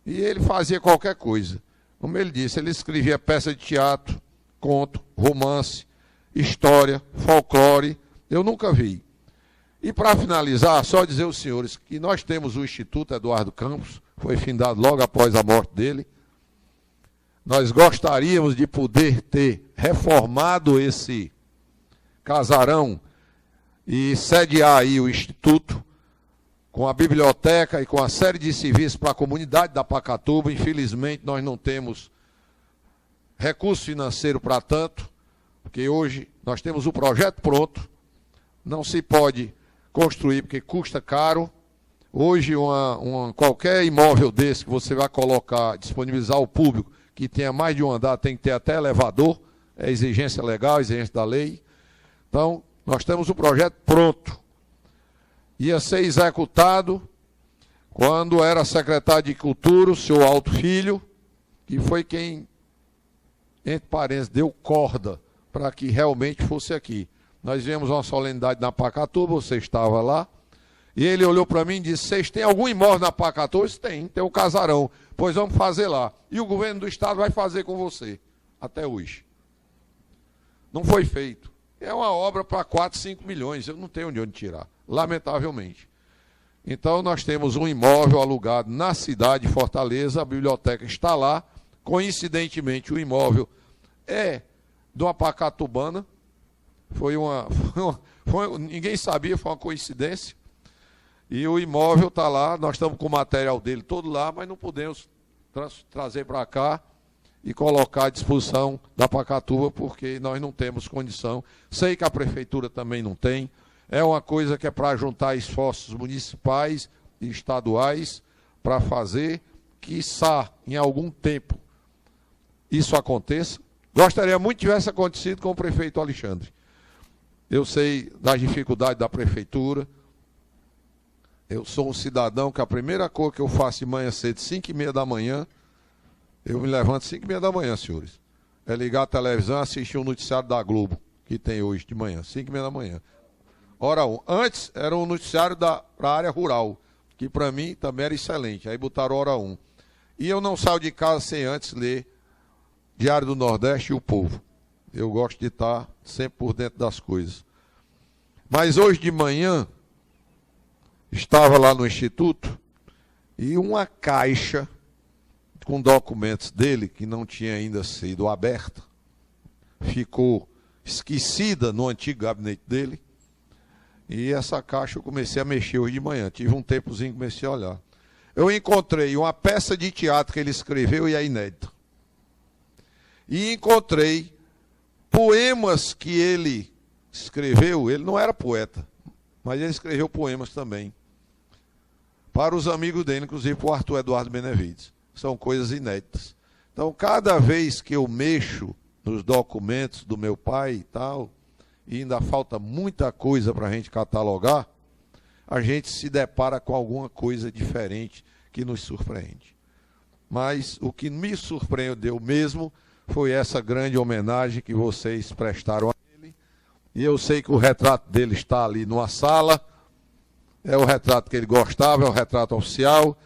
E ele fazia qualquer coisa. Como ele disse, ele escrevia peça de teatro, conto, romance, história, folclore. Eu nunca vi. E para finalizar, só dizer aos senhores que nós temos o Instituto Eduardo Campos, foi findado logo após a morte dele. Nós gostaríamos de poder ter reformado esse casarão e sediar aí o Instituto com a biblioteca e com a série de serviços para a comunidade da Pacatuba. Infelizmente, nós não temos recurso financeiro para tanto, porque hoje nós temos o projeto pronto, não se pode construir porque custa caro. Hoje, qualquer imóvel desse que você vai colocar, disponibilizar ao público, que tenha mais de um andar, tem que ter até elevador, é exigência legal, exigência da lei. Então, nós temos o projeto pronto. Ia ser executado quando era secretário de Cultura, o senhor Alto Filho, que foi quem, entre parênteses, deu corda para que realmente fosse aqui. Nós viemos uma solenidade na Pacatuba, você estava lá, e ele olhou para mim e disse: vocês têm algum imóvel na Pacatuba? Eu disse: tem um casarão. Pois vamos fazer lá. E o governo do estado vai fazer com você. Até hoje. Não foi feito. É uma obra para 4, 5 milhões. Eu não tenho de onde tirar, lamentavelmente. Então nós temos um imóvel alugado na cidade de Fortaleza, a biblioteca está lá. Coincidentemente, o imóvel é de uma pacatubana. Ninguém sabia, foi uma coincidência. E o imóvel está lá, nós estamos com o material dele todo lá, mas não podemos trazer para cá e colocar à disposição da Pacatuba, porque nós não temos condição. Sei que a prefeitura também não tem. É uma coisa que é para juntar esforços municipais e estaduais para fazer, quiçá, em algum tempo, isso aconteça. Gostaria muito que tivesse acontecido com o prefeito Alexandre. Eu sei das dificuldades da prefeitura. Eu sou um cidadão que a primeira coisa que eu faço de manhã cedo, 5h30 da manhã, eu me levanto 5h30 da manhã, senhores. É ligar a televisão e assistir o noticiário da Globo, que tem hoje de manhã, 5h30 da manhã. Hora 1. Antes era um noticiário para a área rural, que para mim também era excelente. Aí botaram hora 1. E eu não saio de casa sem antes ler Diário do Nordeste e O Povo. Eu gosto de estar sempre por dentro das coisas. Mas hoje de manhã, estava lá no Instituto e uma caixa com documentos dele, que não tinha ainda sido aberta, ficou esquecida no antigo gabinete dele, E essa caixa eu comecei a mexer hoje de manhã. Tive um tempozinho que comecei a olhar. Eu encontrei uma peça de teatro que ele escreveu e é inédita. E encontrei poemas que ele escreveu. Ele não era poeta, mas ele escreveu poemas também. Para os amigos dele, inclusive para o Arthur Eduardo Benevides. São coisas inéditas. Então, cada vez que eu mexo nos documentos do meu pai e tal, e ainda falta muita coisa para a gente catalogar, a gente se depara com alguma coisa diferente que nos surpreende. Mas o que me surpreendeu mesmo foi essa grande homenagem que vocês prestaram a ele. E eu sei que o retrato dele está ali numa sala. É o retrato que ele gostava, é o retrato oficial.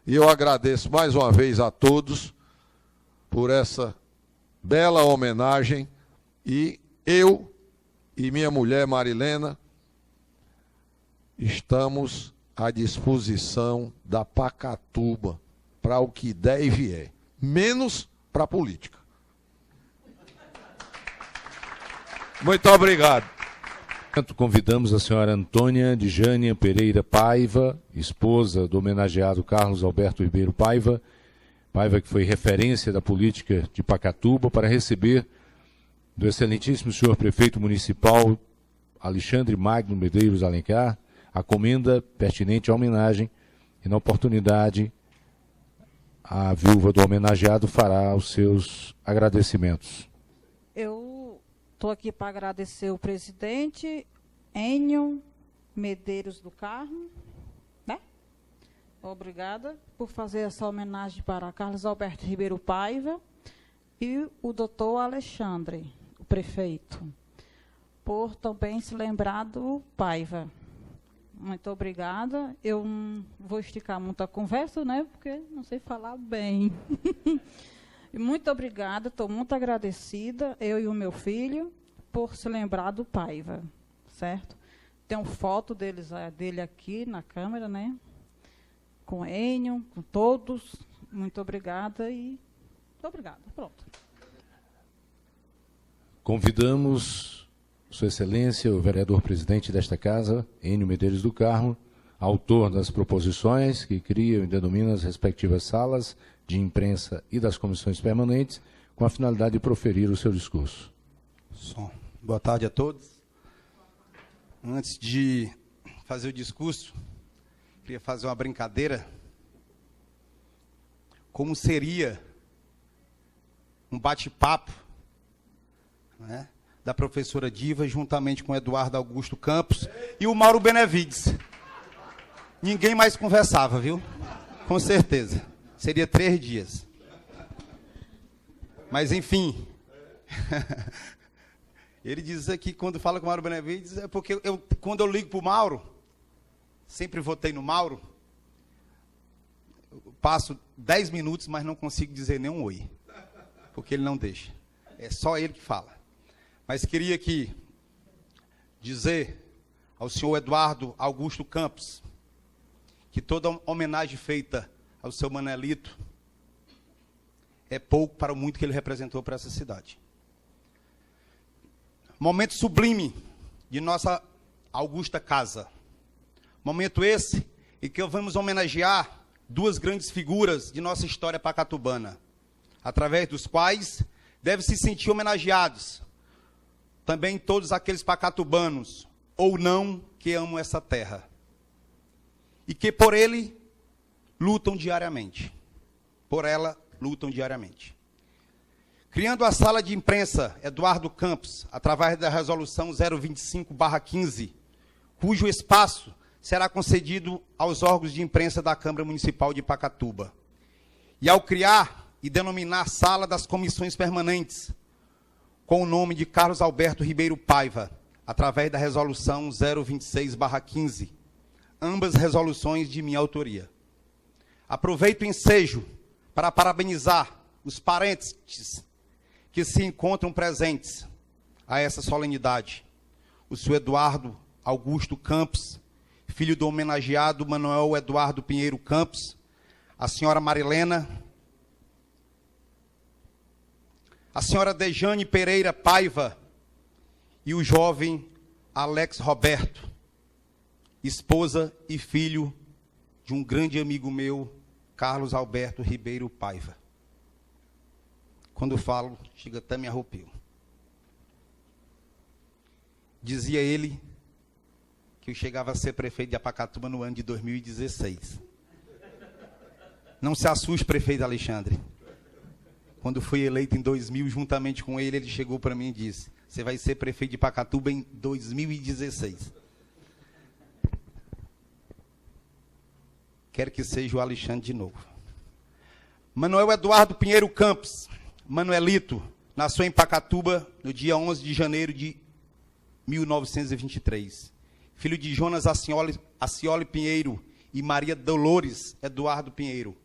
E eu agradeço mais uma vez a todos por essa bela homenagem. E eu e minha mulher Marilena estamos à disposição da Pacatuba para o que der e vier, menos para a política. Muito obrigado. Convidamos a senhora Antônia de Jânia Pereira Paiva, esposa do homenageado Carlos Alberto Ribeiro Paiva, Paiva que foi referência da política de Pacatuba, para receber do excelentíssimo senhor prefeito municipal Alexandre Magno Medeiros Alencar a comenda pertinente à homenagem, e na oportunidade a viúva do homenageado fará os seus agradecimentos. Eu estou aqui para agradecer o presidente Enio Medeiros do Carmo, né? Obrigada por fazer essa homenagem para Carlos Alberto Ribeiro Paiva e o doutor Alexandre, o prefeito, por também se lembrar do Paiva. Muito obrigada. Eu não vou esticar muito a conversa, né? Porque não sei falar bem. Muito obrigada, estou muito agradecida, eu e o meu filho, por se lembrar do Paiva, certo? Tem uma foto dele aqui na câmera, né? Com Enio, com todos. Muito obrigada e muito obrigada. Pronto. Convidamos Sua Excelência, o vereador presidente desta casa, Enio Medeiros do Carmo, autor das proposições que criam e denominam as respectivas salas de imprensa e das comissões permanentes, com a finalidade de proferir o seu discurso. Boa tarde a todos. Antes de fazer o discurso, queria fazer uma brincadeira. Como seria um bate-papo, né, da professora Diva, juntamente com o Eduardo Augusto Campos e o Mauro Benevides. Ninguém mais conversava, viu? Com certeza. Seria 3 dias. Mas, enfim. Ele diz aqui, quando fala com o Mauro Benevides, é porque quando eu ligo para o Mauro, sempre votei no Mauro, eu passo 10 minutos, mas não consigo dizer nem um oi. Porque ele não deixa. É só ele que fala. Mas queria aqui dizer ao senhor Eduardo Augusto Campos que toda homenagem feita ao seu Manelito é pouco para o muito que ele representou para essa cidade. Momento sublime de nossa augusta casa. Momento esse em que vamos homenagear 2 grandes figuras de nossa história pacatubana, através dos quais devem se sentir homenageados também todos aqueles pacatubanos, ou não, que amam essa terra. E que por ele lutam diariamente. Por ela lutam diariamente. Criando a sala de imprensa Eduardo Campos, através da resolução 025/15, cujo espaço será concedido aos órgãos de imprensa da Câmara Municipal de Pacatuba. E ao criar e denominar Sala das Comissões Permanentes, com o nome de Carlos Alberto Ribeiro Paiva, através da resolução 026/15, ambas resoluções de minha autoria. Aproveito o ensejo para parabenizar os parentes que se encontram presentes a essa solenidade. O senhor Eduardo Augusto Campos, filho do homenageado Manuel Eduardo Pinheiro Campos, a senhora Marilena, a senhora Dejane Pereira Paiva e o jovem Alex Roberto, esposa e filho de um grande amigo meu, Carlos Alberto Ribeiro Paiva. Quando eu falo, chega até me arrepio. Dizia ele que eu chegava a ser prefeito de Apacatuba no ano de 2016. Não se assuste, prefeito Alexandre. Quando fui eleito em 2000, juntamente com ele chegou para mim e disse: você vai ser prefeito de Apacatuba em 2016. Quero que seja o Alexandre de novo. Manuel Eduardo Pinheiro Campos, Manuelito, nasceu em Pacatuba no dia 11 de janeiro de 1923. Filho de Jonas Acioli Pinheiro e Maria Dolores Eduardo Pinheiro.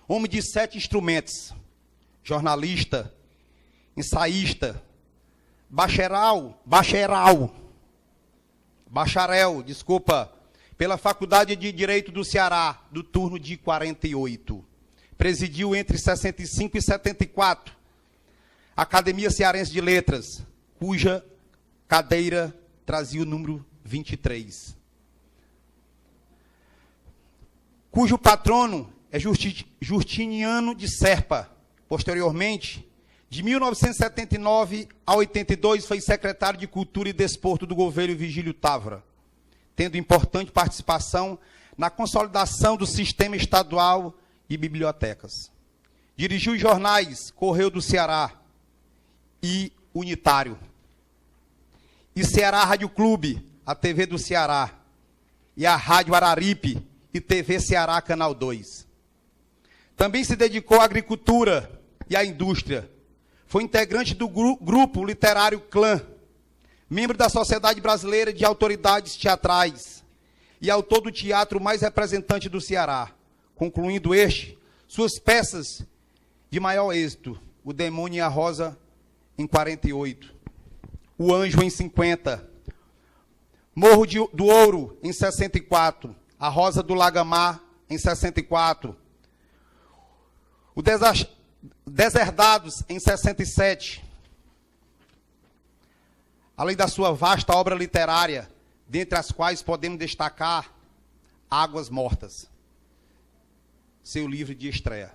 Homem de 7 instrumentos, jornalista, ensaísta, bacharel, pela Faculdade de Direito do Ceará, do turno de 48. Presidiu entre 65 e 74 a Academia Cearense de Letras, cuja cadeira trazia o número 23. Cujo patrono é Justiniano de Serpa. Posteriormente, de 1979 a 82, foi secretário de Cultura e Desporto do governo Vigílio Távora, tendo importante participação na consolidação do sistema estadual de bibliotecas. Dirigiu os jornais Correio do Ceará e Unitário, e Ceará Rádio Clube, a TV do Ceará, e a Rádio Araripe e TV Ceará Canal 2. Também se dedicou à agricultura e à indústria. Foi integrante do grupo literário Clã, membro da Sociedade Brasileira de Autoridades Teatrais e autor do teatro mais representante do Ceará, concluindo suas peças de maior êxito: O Demônio e a Rosa, em 48, O Anjo, em 50, Morro do Ouro, em 64, A Rosa do Lagamar, em 64, O Deserdados, em 67. Além da sua vasta obra literária, dentre as quais podemos destacar Águas Mortas, seu livro de estreia,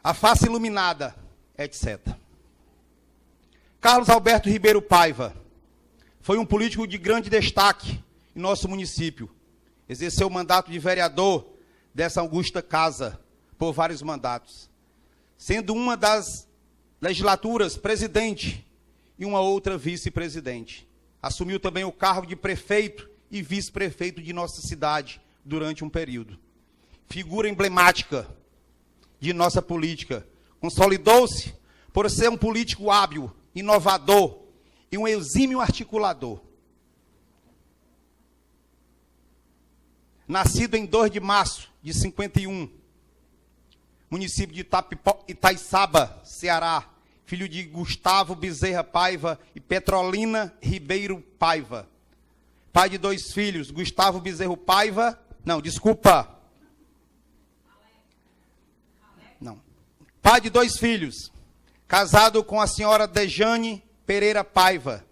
A Face Iluminada, etc. Carlos Alberto Ribeiro Paiva foi um político de grande destaque em nosso município. Exerceu o mandato de vereador dessa augusta casa por vários mandatos, sendo uma das legislaturas presidente e uma outra vice-presidente. Assumiu também o cargo de prefeito e vice-prefeito de nossa cidade durante um período. Figura emblemática de nossa política, consolidou-se por ser um político hábil, inovador e um exímio articulador. Nascido em 2 de março de 51, município de Itaiçaba, Ceará, filho de Gustavo Bezerra Paiva e Petrolina Ribeiro Paiva. Pai de 2 filhos, Gustavo Bezerra Paiva, Pai de 2 filhos, casado com a senhora Dejane Pereira Paiva,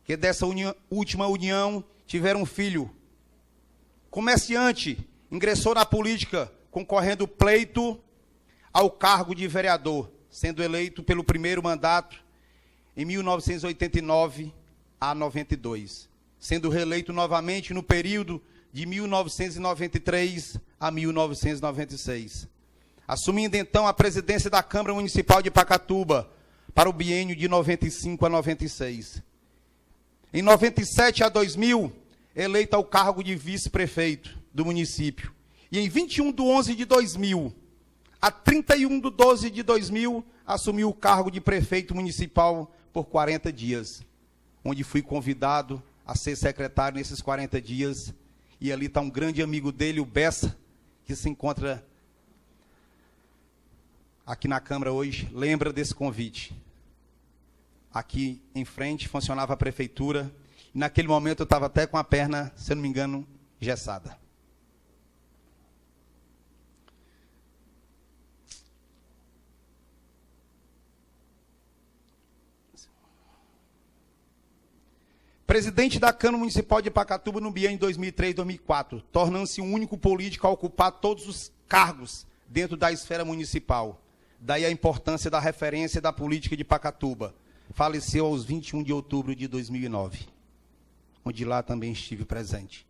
que dessa última união tiveram um filho. Comerciante, ingressou na política concorrendo pleito ao cargo de vereador, sendo eleito pelo primeiro mandato em 1989 a 92, sendo reeleito novamente no período de 1993 a 1996, assumindo então a presidência da Câmara Municipal de Pacatuba para o biênio de 95 a 96. Em 97 a 2000, eleito ao cargo de vice-prefeito do município. E em 21 de 11 de 2000 a 31 de 12 de 2000, assumiu o cargo de prefeito municipal por 40 dias, onde fui convidado a ser secretário nesses 40 dias. E ali está um grande amigo dele, o Bessa, que se encontra aqui na Câmara hoje, lembra desse convite. Aqui em frente funcionava a prefeitura, e naquele momento eu estava até com a perna, se eu não me engano, engessada. presidente da Câmara Municipal de Pacatuba no biênio 2003-2004, tornando-se o único político a ocupar todos os cargos dentro da esfera municipal. Daí a importância da referência da política de Pacatuba. Faleceu aos 21 de outubro de 2009, onde lá também estive presente.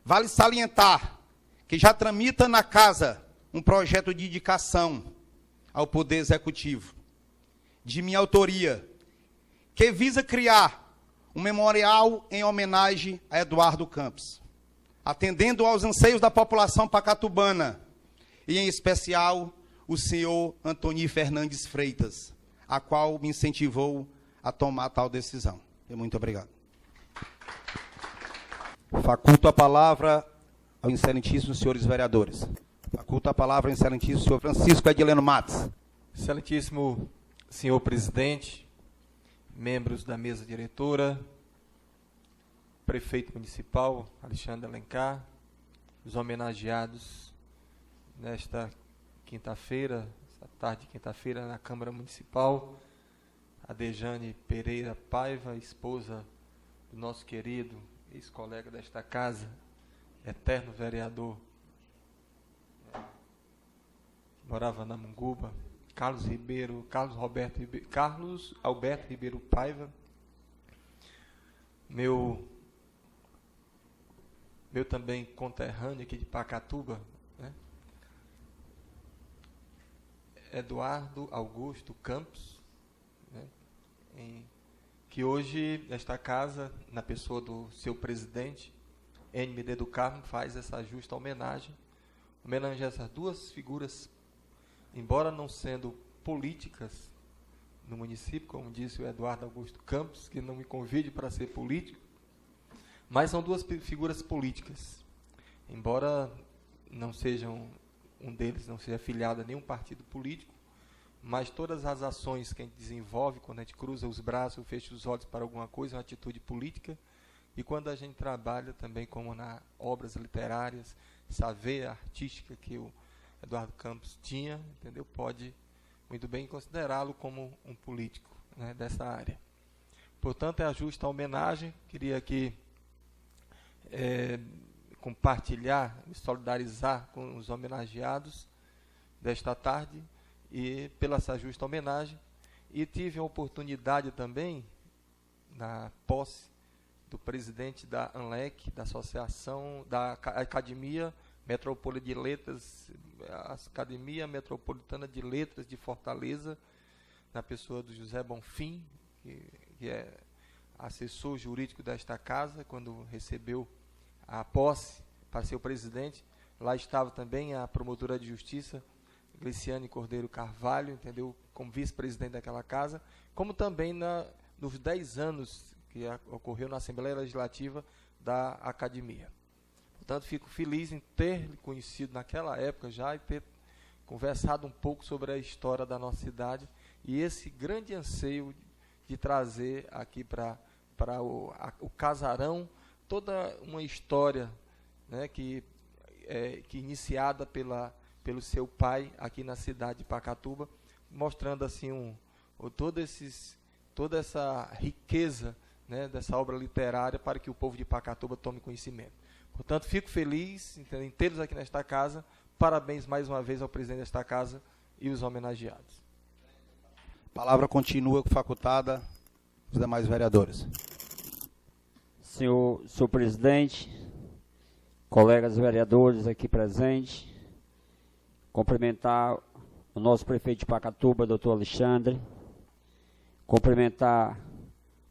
Vale salientar que já tramita na casa um projeto de indicação ao Poder Executivo, de minha autoria, que visa criar um memorial em homenagem a Eduardo Campos, atendendo aos anseios da população pacatubana, e em especial o senhor Antônio Fernandes Freitas, a qual me incentivou a tomar tal decisão. Muito obrigado. Faculto a palavra ao excelentíssimo senhores vereadores. Faculto a palavra ao excelentíssimo senhor Francisco Edileno Matos. Excelentíssimo senhor presidente, membros da mesa diretora, prefeito municipal Alexandre Alencar, os homenageados nesta quinta-feira, essa tarde de quinta-feira, na Câmara Municipal, a Dejane Pereira Paiva, esposa do nosso querido ex-colega desta casa, eterno vereador, morava na Munguba, Carlos Alberto Ribeiro Paiva, meu também conterrâneo aqui de Pacatuba, né? Eduardo Augusto Campos, né? Que hoje esta casa, na pessoa do seu presidente, NMD do Carmo, faz essa justa homenagem a essas duas figuras, embora não sendo políticas no município, como disse o Eduardo Augusto Campos, que não me convide para ser político, mas são duas figuras políticas. Embora não sejam, um deles não seja afiliado a nenhum partido político, mas todas as ações que a gente desenvolve, quando a gente cruza os braços, fecha os olhos para alguma coisa, é uma atitude política, e quando a gente trabalha também como nas obras literárias, essa veia artística que o Eduardo Campos tinha, entendeu? Pode muito bem considerá-lo como um político, né, dessa área. Portanto, é a justa homenagem. Queria aqui compartilhar, me solidarizar com os homenageados desta tarde e pela essa justa homenagem. E tive a oportunidade também, na posse do presidente da ANLEC, da Associação da Academia Metropolitana de Letras, a Academia Metropolitana de Letras de Fortaleza, na pessoa do José Bonfim, que é assessor jurídico desta casa, quando recebeu a posse para ser o presidente. Lá estava também a promotora de justiça, Gliciane Cordeiro Carvalho, entendeu, como vice-presidente daquela casa, como também nos 10 anos que ocorreu na Assembleia Legislativa da Academia. Portanto, fico feliz em ter lhe conhecido naquela época já e ter conversado um pouco sobre a história da nossa cidade e esse grande anseio de trazer aqui para o casarão toda uma história, né, que iniciada pelo seu pai aqui na cidade de Pacatuba, mostrando assim toda essa riqueza, né, dessa obra literária para que o povo de Pacatuba tome conhecimento. Portanto, fico feliz em tê-los aqui nesta casa. Parabéns mais uma vez ao presidente desta casa e os homenageados. A palavra continua facultada aos demais vereadores. Senhor presidente, colegas vereadores aqui presentes, cumprimentar o nosso prefeito de Pacatuba, doutor Alexandre, cumprimentar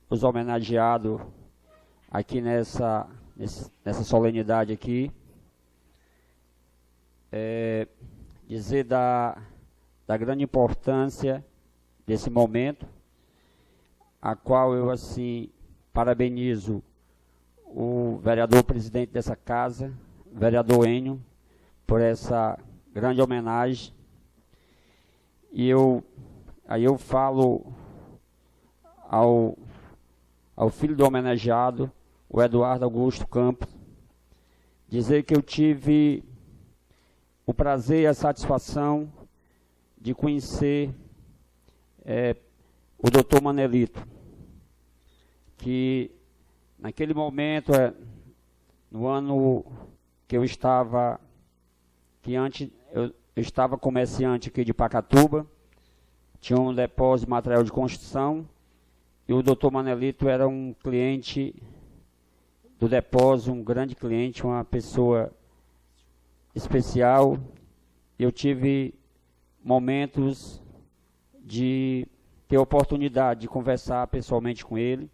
os homenageados aqui nessa solenidade aqui, dizer da grande importância desse momento, a qual eu assim parabenizo o vereador presidente dessa casa, vereador Enio, por essa grande homenagem. E aí eu falo ao filho do homenageado, o Eduardo Augusto Campos, dizer que eu tive o prazer e a satisfação de conhecer o doutor Manelito, que naquele momento, no ano que eu estava, eu estava comerciante aqui de Pacatuba, tinha um depósito de material de construção, e o doutor Manelito era um cliente do depósito, um grande cliente, uma pessoa especial. Eu tive momentos de ter a oportunidade de conversar pessoalmente com ele,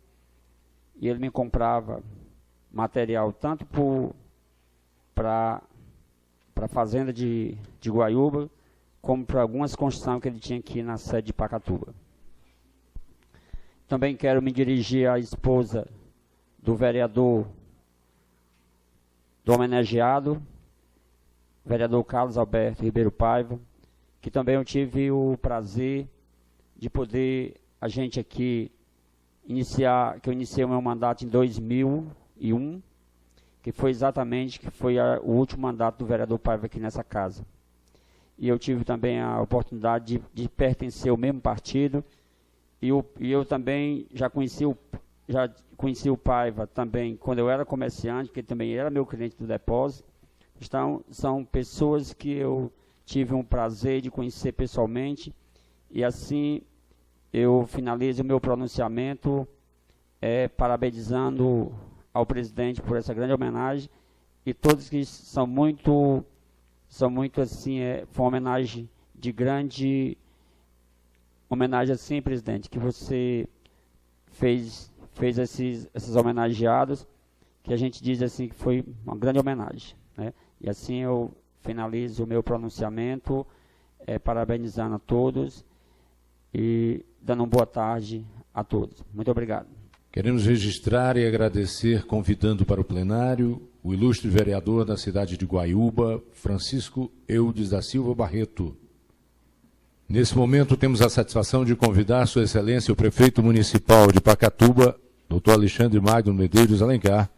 e ele me comprava material tanto para a fazenda de Guaiúba, como para algumas construções que ele tinha aqui na sede de Pacatuba. Também quero me dirigir à esposa do vereador, do homenageado, vereador Carlos Alberto Ribeiro Paiva, que também eu tive o prazer de poder, a gente aqui, que eu iniciei o meu mandato em 2001, que foi o último mandato do vereador Paiva aqui nessa casa. E eu tive também a oportunidade de pertencer ao mesmo partido, e eu também já conheci o Paiva também quando eu era comerciante, porque também era meu cliente do depósito. Então, são pessoas que eu tive um prazer de conhecer pessoalmente, e assim eu finalizo o meu pronunciamento parabenizando ao presidente por essa grande homenagem, e todos que são muito assim, foi uma homenagem de grande homenagem assim, presidente, que você fez esses homenageados, que a gente diz assim que foi uma grande homenagem, né? E assim eu finalizo o meu pronunciamento, parabenizando a todos e dando uma boa tarde a todos. Muito obrigado. Queremos registrar e agradecer, convidando para o plenário, o ilustre vereador da cidade de Guaiúba, Francisco Eudes da Silva Barreto. Nesse momento, temos a satisfação de convidar Sua Excelência o prefeito municipal de Pacatuba, doutor Alexandre Magno Medeiros Alencar,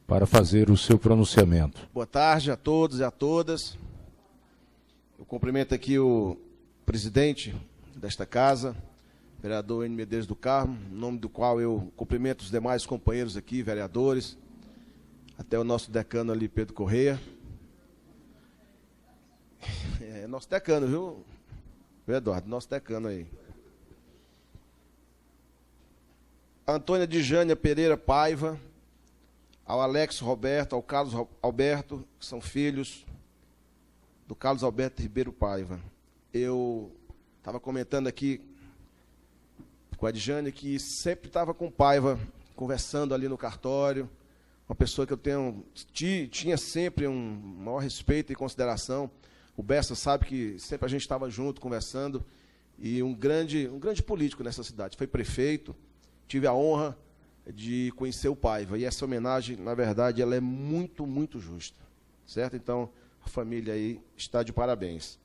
para fazer o seu pronunciamento. Boa tarde a todos e a todas. Eu cumprimento aqui o presidente desta casa, vereador N. Medeiros do Carmo, em nome do qual eu cumprimento os demais companheiros aqui, vereadores, até o nosso decano ali, Pedro Correia. É nosso decano, viu, Eduardo? Nosso decano aí. A Antônia Dijânia Pereira Paiva, ao Alex Roberto, ao Carlos Alberto, que são filhos do Carlos Alberto Ribeiro Paiva. Eu estava comentando aqui com a Dijânia que sempre estava com o Paiva, conversando ali no cartório, uma pessoa que eu tinha sempre um maior respeito e consideração. O Bessa sabe que sempre a gente estava junto, conversando, e um grande político nessa cidade. Foi prefeito, tive a honra de conhecer o Paiva, e essa homenagem, na verdade, ela é muito, muito justa, certo? Então, a família aí está de parabéns.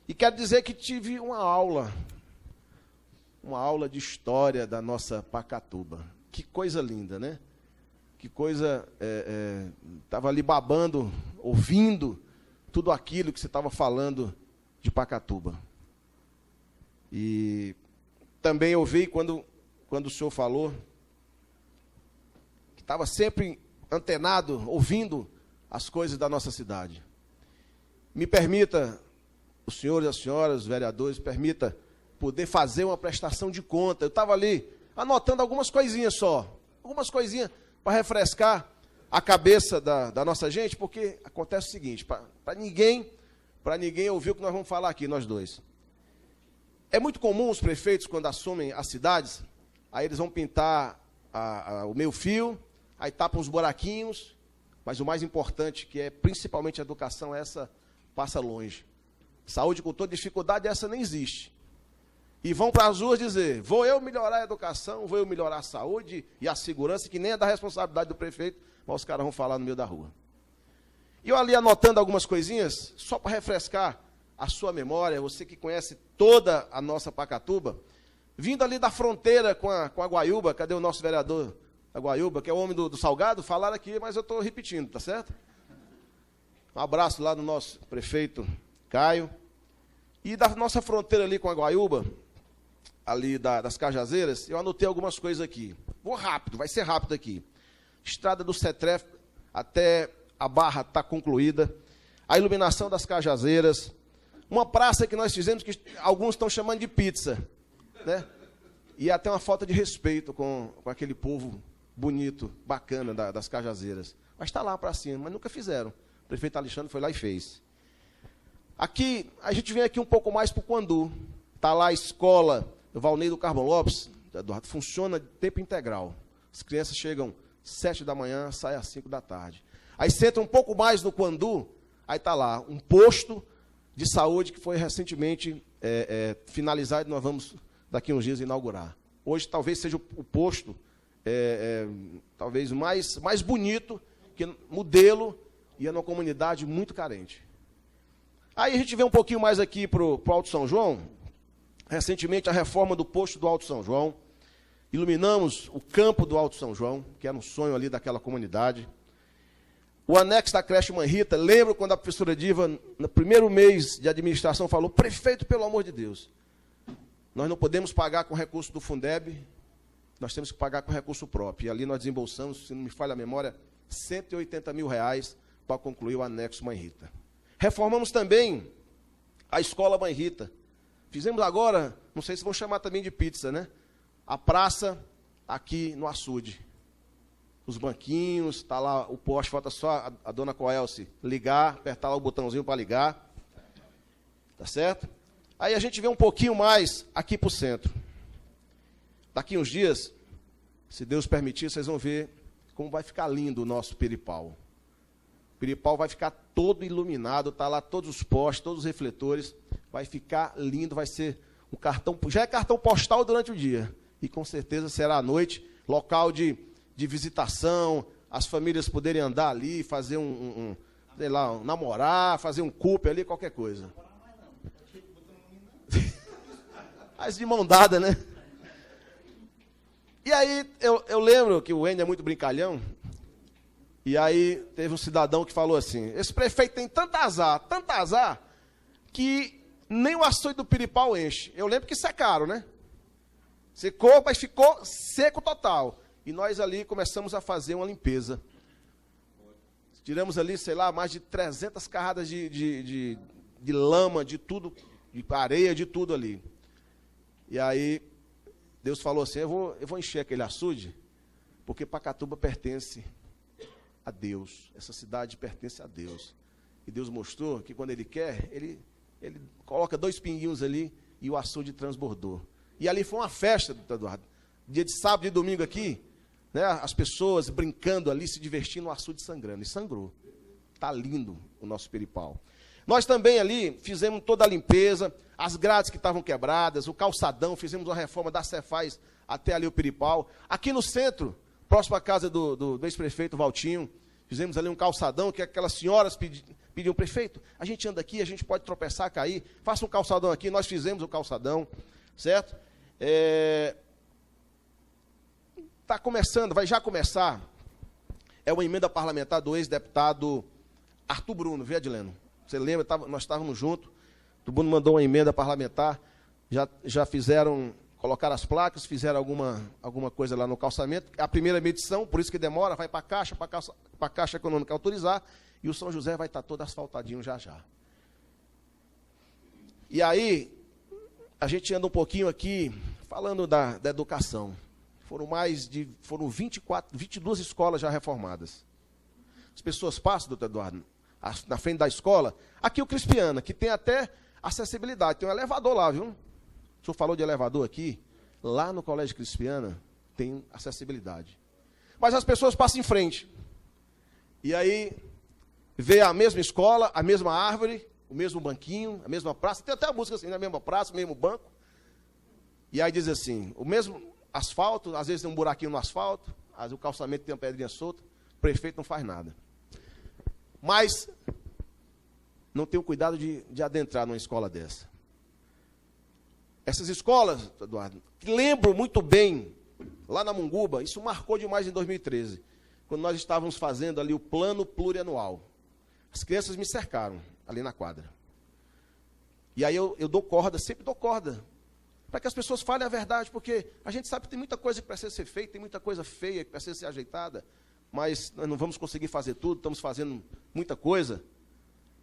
E quero dizer que tive uma aula de história da nossa Pacatuba. Que coisa linda, né? Que coisa, estava ali babando, ouvindo tudo aquilo que você estava falando de Pacatuba. E também ouvi quando o senhor falou que estava sempre antenado, ouvindo as coisas da nossa cidade. Me permita, os senhores e as senhoras, os vereadores, permita poder fazer uma prestação de conta. Eu estava ali anotando algumas coisinhas só, para refrescar a cabeça da nossa gente, porque acontece o seguinte, para ninguém ouvir o que nós vamos falar aqui, nós dois. É muito comum os prefeitos, quando assumem as cidades, aí eles vão pintar o meio-fio, aí tapam os buraquinhos, mas o mais importante, que é principalmente a educação, essa passa longe. Saúde com toda dificuldade, essa nem existe. E vão para as ruas dizer, vou eu melhorar a educação, vou eu melhorar a saúde e a segurança, que nem é da responsabilidade do prefeito, mas os caras vão falar no meio da rua. E eu ali anotando algumas coisinhas, só para refrescar a sua memória, você que conhece toda a nossa Pacatuba, vindo ali da fronteira com a Guaiúba, cadê o nosso vereador da Guaiúba, que é o homem do Salgado? Falaram aqui, mas eu estou repetindo, tá certo? Um abraço lá no nosso prefeito Caio. E da nossa fronteira ali com a Guaiúba, ali das Cajazeiras, eu anotei algumas coisas aqui. Vou rápido, vai ser rápido aqui. Estrada do Cetref até a Barra está concluída. A iluminação das Cajazeiras. Uma praça que nós fizemos que alguns estão chamando de pizza, né? E até uma falta de respeito com aquele povo bonito, bacana das Cajazeiras. Mas está lá para cima, mas nunca fizeram. O prefeito Alexandre foi lá e fez. Aqui, a gente vem aqui um pouco mais para o Quandu. Está lá a escola Valnei do Carmo Lopes, Eduardo, funciona de tempo integral. As crianças chegam 7 da manhã, saem às 5 da tarde. Aí você entra um pouco mais no Quandu, aí está lá um posto de saúde que foi recentemente finalizado e nós vamos, daqui a uns dias, inaugurar. Hoje talvez seja o posto talvez mais bonito, que modelo, e é numa comunidade muito carente. Aí a gente vê um pouquinho mais aqui para o Alto São João. Recentemente, a reforma do posto do Alto São João. Iluminamos o campo do Alto São João, que era um sonho ali daquela comunidade. O anexo da creche Mãe Rita, lembro quando a professora Diva, no primeiro mês de administração, falou: prefeito, pelo amor de Deus, nós não podemos pagar com recurso do Fundeb, nós temos que pagar com recurso próprio. E ali nós desembolsamos, se não me falha a memória, R$180 mil para concluir o anexo Mãe Rita. Reformamos também a escola Mãe Rita. Fizemos agora, não sei se vão chamar também de pizza, né? A praça aqui no açude. Os banquinhos, está lá o poste, falta só a dona Coelce ligar, apertar lá o botãozinho para ligar. Tá certo? Aí a gente vê um pouquinho mais aqui para o centro. Daqui uns dias, se Deus permitir, vocês vão ver como vai ficar lindo o nosso Piripau. O Piripau vai ficar todo iluminado, está lá todos os postes, todos os refletores. Vai ficar lindo, vai ser um cartão, já é cartão postal durante o dia. E com certeza será à noite, local de visitação, as famílias poderem andar ali, fazer sei lá, namorar, fazer um couple ali, qualquer coisa. Mas de mão dada, né? E aí, eu lembro que o Ender é muito brincalhão, e aí teve um cidadão que falou assim: esse prefeito tem tanto azar, que nem o açude do Piripau enche. Eu lembro que isso é caro, né? Secou, mas ficou seco total. E nós ali começamos a fazer uma limpeza. Tiramos ali, sei lá, mais de 300 carradas de lama, de tudo, de areia, de tudo ali. E aí, Deus falou assim: eu vou encher aquele açude, porque Pacatuba pertence a Deus. Essa cidade pertence a Deus. E Deus mostrou que quando Ele quer, Ele coloca 2 pinguinhos ali e o açude transbordou. E ali foi uma festa, doutor Eduardo. Dia de sábado e domingo aqui, né, as pessoas brincando ali, se divertindo, o açude sangrando. E sangrou. Está lindo o nosso Piripau. Nós também ali fizemos toda a limpeza, as grades que estavam quebradas, o calçadão, fizemos uma reforma da Cefaz até ali o Piripau. Aqui no centro, próximo à casa do ex-prefeito Valtinho, fizemos ali um calçadão que aquelas senhoras pediam: prefeito, a gente anda aqui, a gente pode tropeçar, cair, faça um calçadão aqui. Nós fizemos o calçadão, certo? Está começando, vai já começar, é uma emenda parlamentar do ex-deputado Arthur Bruno, viu, Adileno? Você lembra, nós estávamos juntos, o Bruno mandou uma emenda parlamentar, já fizeram, colocaram as placas, fizeram alguma coisa lá no calçamento. A primeira medição, por isso que demora, vai para a Caixa Econômica autorizar, e o São José vai estar todo asfaltadinho já. E aí, a gente anda um pouquinho aqui, falando da educação. Foram 22 escolas já reformadas. As pessoas passam, doutor Eduardo, na frente da escola. Aqui o Crispiana, que tem até acessibilidade, tem um elevador lá, viu? O senhor falou de elevador aqui, lá no Colégio Crispiana tem acessibilidade. Mas as pessoas passam em frente. E aí, vê a mesma escola, a mesma árvore, o mesmo banquinho, a mesma praça, tem até a música assim, na mesma praça, o mesmo banco. E aí diz assim, o mesmo asfalto, às vezes tem um buraquinho no asfalto, às vezes o calçamento tem uma pedrinha solta, o prefeito não faz nada. Mas não tem o cuidado de adentrar numa escola dessa. Essas escolas, Eduardo, que lembro muito bem, lá na Munguba, isso marcou demais em 2013, quando nós estávamos fazendo ali o plano plurianual. As crianças me cercaram ali na quadra. E aí eu dou corda, sempre dou corda. para que as pessoas falem a verdade, porque a gente sabe que tem muita coisa que precisa ser feita, tem muita coisa feia que precisa ser ajeitada, mas nós não vamos conseguir fazer tudo, estamos fazendo muita coisa.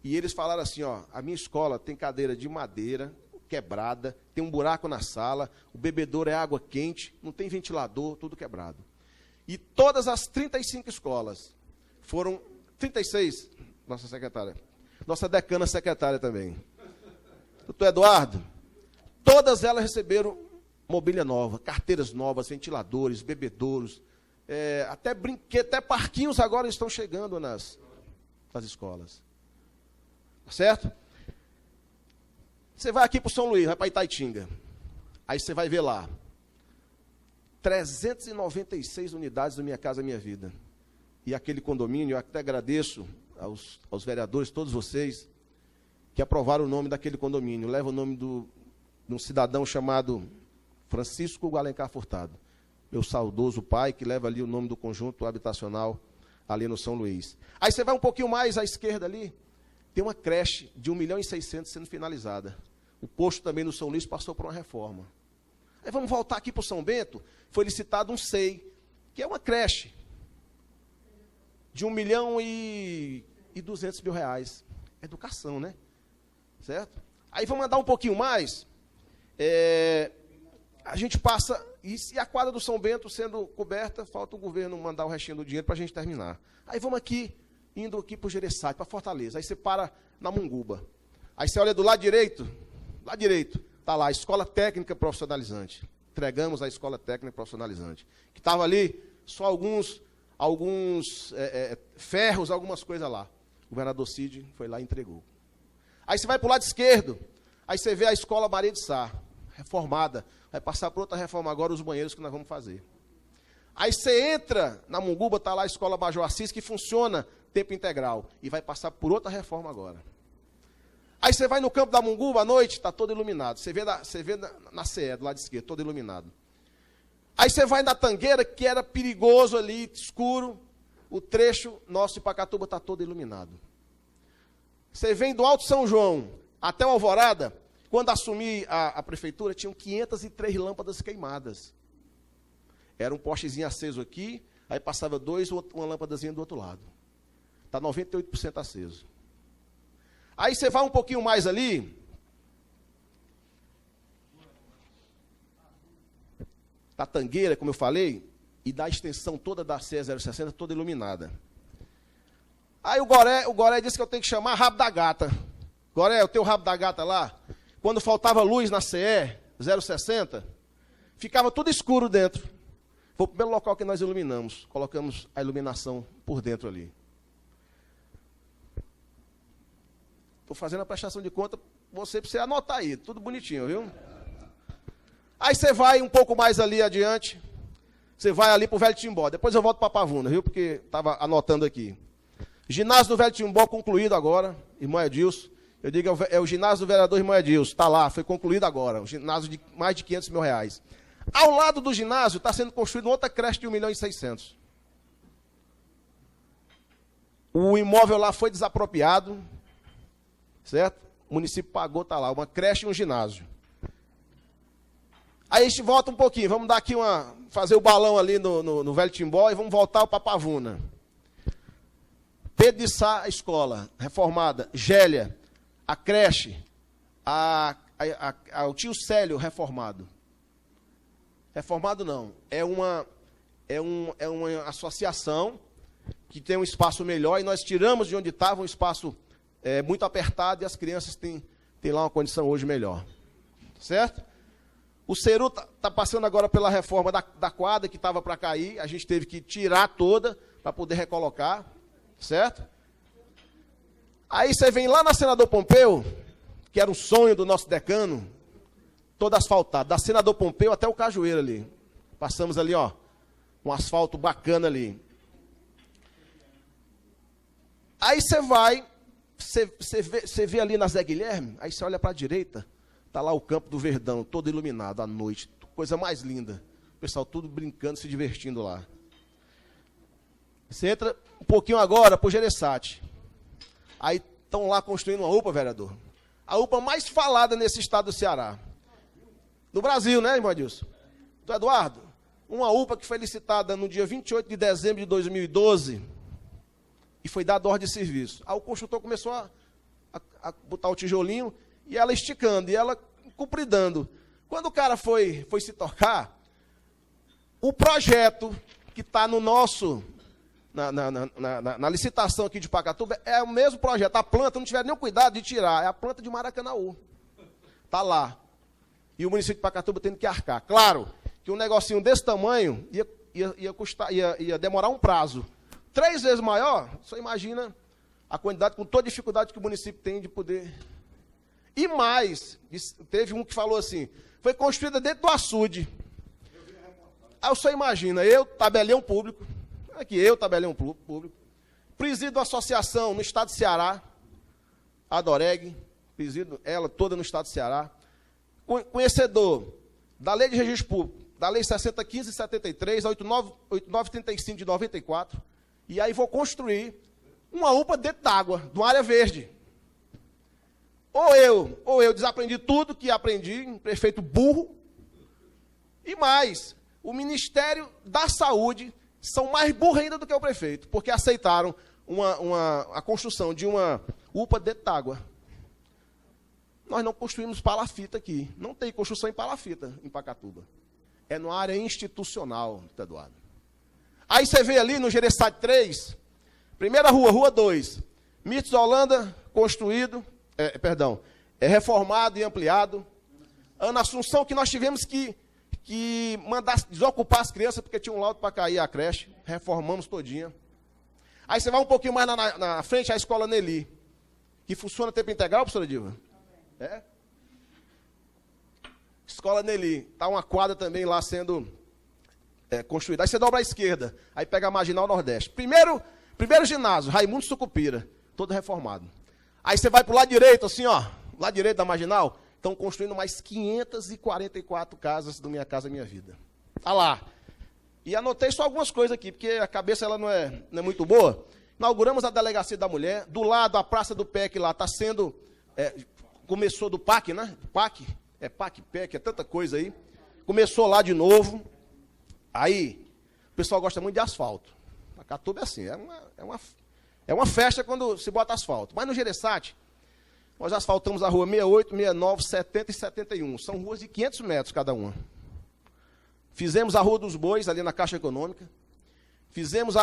E eles falaram assim, ó, a minha escola tem cadeira de madeira, quebrada, tem um buraco na sala, o bebedouro é água quente, não tem ventilador, tudo quebrado. E todas as 35 escolas, foram 36, nossa secretária, nossa decana secretária também, doutor Eduardo, todas elas receberam mobília nova, carteiras novas, ventiladores, bebedouros, até brinquedos, até parquinhos agora estão chegando nas escolas. Certo? Você vai aqui para o São Luís, vai para Itaitinga. Aí você vai ver lá. 396 unidades do Minha Casa Minha Vida. E aquele condomínio, eu até agradeço aos vereadores, todos vocês, que aprovaram o nome daquele condomínio. Leva o nome de um cidadão chamado Francisco Alencar Furtado. Meu saudoso pai, que leva ali o nome do conjunto habitacional ali no São Luís. Aí você vai um pouquinho mais à esquerda ali, tem uma creche de 1.600.000 sendo finalizada. O posto também no São Luís passou por uma reforma. Aí vamos voltar aqui para o São Bento, foi licitado um SEI, que é uma creche de 1.200.000 reais. Educação, né? Certo? Aí vamos andar um pouquinho mais, a gente passa, e a quadra do São Bento sendo coberta, falta o governo mandar o restinho do dinheiro para a gente terminar. Aí vamos aqui, indo aqui para o Gereçati, para Fortaleza. Aí você para na Munguba. Aí você olha do lado direito, está lá a Escola Técnica Profissionalizante. Entregamos a Escola Técnica Profissionalizante. Que estava ali só alguns ferros, algumas coisas lá. O governador Cid foi lá e entregou. Aí você vai para o lado esquerdo, aí você vê a Escola Maria de Sá, reformada. Vai passar por outra reforma agora, os banheiros que nós vamos fazer. Aí você entra na Munguba, está lá a Escola Major Assis, que funciona tempo integral. E vai passar por outra reforma agora. Aí você vai no campo da Munguba, à noite, está todo iluminado. Você vê na CE, do lado esquerdo, todo iluminado. Aí você vai na Tangueira, que era perigoso ali, escuro. O trecho nosso de Pacatuba está todo iluminado. Você vem do Alto São João até o Alvorada, quando assumi a prefeitura, tinham 503 lâmpadas queimadas. Era um postezinho aceso aqui, aí passava uma lâmpadazinha do outro lado. Está 98% aceso. Aí você vai um pouquinho mais ali, da Tangueira, como eu falei, e da extensão toda da CE 060, toda iluminada. Aí o Goré disse que eu tenho que chamar rabo da gata. Goré, eu tenho o rabo da gata lá. Quando faltava luz na CE 060, ficava tudo escuro dentro. Foi o primeiro local que nós iluminamos. Colocamos a iluminação por dentro ali. Estou fazendo a prestação de conta, para você anotar aí, tudo bonitinho, viu? Aí você vai um pouco mais ali adiante, você vai ali para o Velho Timbó. Depois eu volto para Pavuna, viu? Porque estava anotando aqui. Ginásio do Velho Timbó concluído agora, irmão Edilson. Eu digo, é o ginásio do vereador irmão Edilson, está lá, foi concluído agora, um ginásio de mais de 500 mil reais. Ao lado do ginásio está sendo construída outra creche de 1.600.000. O imóvel lá foi desapropriado, certo? O município pagou, está lá, uma creche e um ginásio. Aí a gente volta um pouquinho, vamos dar aqui fazer o balão ali no Velho Timbó e vamos voltar para Pavuna. Pedro de Sá, a escola reformada, Gélia, a creche, o tio Célio reformado. Reformado não, é uma associação que tem um espaço melhor e nós tiramos de onde estava um espaço muito apertado e as crianças têm lá uma condição hoje melhor. Certo? O Ceru está passando agora pela reforma da quadra que estava para cair, a gente teve que tirar toda para poder recolocar, certo? Aí você vem lá na Senador Pompeu, que era um sonho do nosso decano, todo asfaltado, da Senador Pompeu até o Cajueiro ali. Passamos ali, ó, um asfalto bacana ali. Aí você vai, você vê ali na Zé Guilherme, aí você olha para a direita, está lá o Campo do Verdão, todo iluminado à noite, coisa mais linda. O pessoal tudo brincando, se divertindo lá. Você entra um pouquinho agora para o Gereçati. Aí estão lá construindo uma UPA, vereador. A UPA mais falada nesse estado do Ceará. no Brasil, né, irmão Adilson? Doutor Eduardo, uma UPA que foi licitada no dia 28 de dezembro de 2012 e foi dada ordem de serviço. Aí o construtor começou a botar o tijolinho e ela esticando, e ela compridando. Quando o cara foi se tocar, o projeto que está no nosso, na licitação aqui de Pacatuba, é o mesmo projeto. A planta, não tiver nenhum cuidado de tirar, é a planta de Maracanaú. Está lá. E o município de Pacatuba tendo que arcar. Claro que um negocinho desse tamanho ia demorar um prazo 3 vezes maior. Você imagina a quantidade, com toda a dificuldade que o município tem de poder. E mais, teve um que falou assim, foi construída dentro do açude. Aí você imagina, tabelião público, presido a associação no estado de Ceará, a Doreg, presido ela toda no estado de Ceará, conhecedor da lei de registro público, da lei 6015 de 73, a 8935 de 94, e aí vou construir uma UPA dentro d'água, de uma área verde. Ou eu desaprendi tudo que aprendi, um prefeito burro, e mais, o Ministério da Saúde são mais burros ainda do que o prefeito, porque aceitaram a construção de uma UPA dentro d'água. Nós não construímos palafita aqui, não tem construção em palafita em Pacatuba. É numa área institucional, Eduardo. Aí você vê ali no Gereçade 3, primeira rua, Rua 2, Mirtes Holanda, construído, reformado e ampliado. Ana Assunção, que nós tivemos que mandar desocupar as crianças, porque tinha um laudo para cair a creche, reformamos todinha. Aí você vai um pouquinho mais na frente, a escola Nelly, que funciona tempo integral, professora Dilma? É? Escola Nelly, está uma quadra também lá sendo construída. Aí você dobra à esquerda, aí pega a Marginal Nordeste. Primeiro ginásio, Raimundo Sucupira, todo reformado. Aí você vai para o lado direito, assim, ó, lado direito da Marginal, estão construindo mais 544 casas do Minha Casa Minha Vida. Tá lá. E anotei só algumas coisas aqui, porque a cabeça ela não é muito boa. Inauguramos a Delegacia da Mulher, do lado a Praça do PEC lá está sendo, começou do PAC, né? PAC, PEC, é tanta coisa aí. Começou lá de novo. Aí, o pessoal gosta muito de asfalto. A Catuba é assim, é uma festa quando se bota asfalto. Mas no Gereçate, nós asfaltamos a rua 68, 69, 70 e 71. São ruas de 500 metros cada uma. Fizemos a Rua dos Bois, ali na Caixa Econômica. Fizemos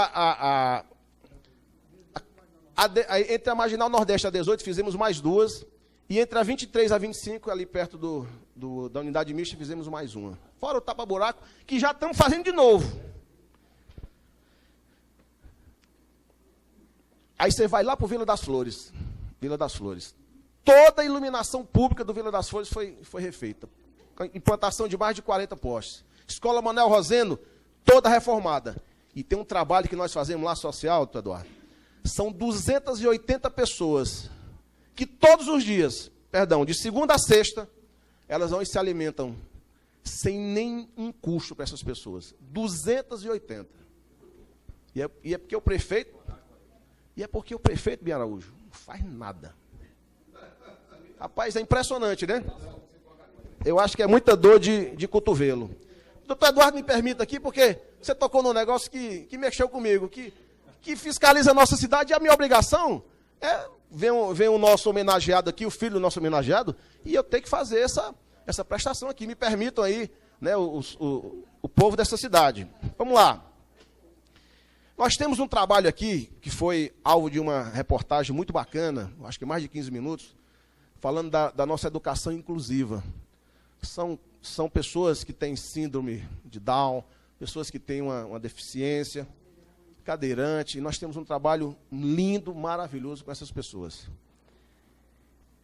entre a Marginal Nordeste e a 18, fizemos mais 2. E entre a 23 a 25, ali perto da unidade mista, fizemos mais uma. Fora o tapa-buraco, que já estamos fazendo de novo. Aí você vai lá para o Vila das Flores. Vila das Flores. Toda a iluminação pública do Vila das Flores foi refeita. Implantação de mais de 40 postes. Escola Manuel Roseno, toda reformada. E tem um trabalho que nós fazemos lá social, doutor Eduardo. São 280 pessoas que todos os dias, de segunda a sexta, elas vão e se alimentam sem nenhum custo para essas pessoas. 280. E é porque o prefeito... Bia Araújo, não faz nada. Rapaz, é impressionante, né? Eu acho que é muita dor de cotovelo. Doutor Eduardo, me permita aqui, porque você tocou num negócio que mexeu comigo, que fiscaliza a nossa cidade, e a minha obrigação vem o nosso homenageado aqui, o filho do nosso homenageado, e eu tenho que fazer essa prestação aqui. Me permitam aí, né, o povo dessa cidade. Vamos lá. Nós temos um trabalho aqui, que foi alvo de uma reportagem muito bacana, acho que mais de 15 minutos, falando da nossa educação inclusiva. São pessoas que têm síndrome de Down, pessoas que têm uma deficiência, cadeirante. Nós temos um trabalho lindo, maravilhoso com essas pessoas.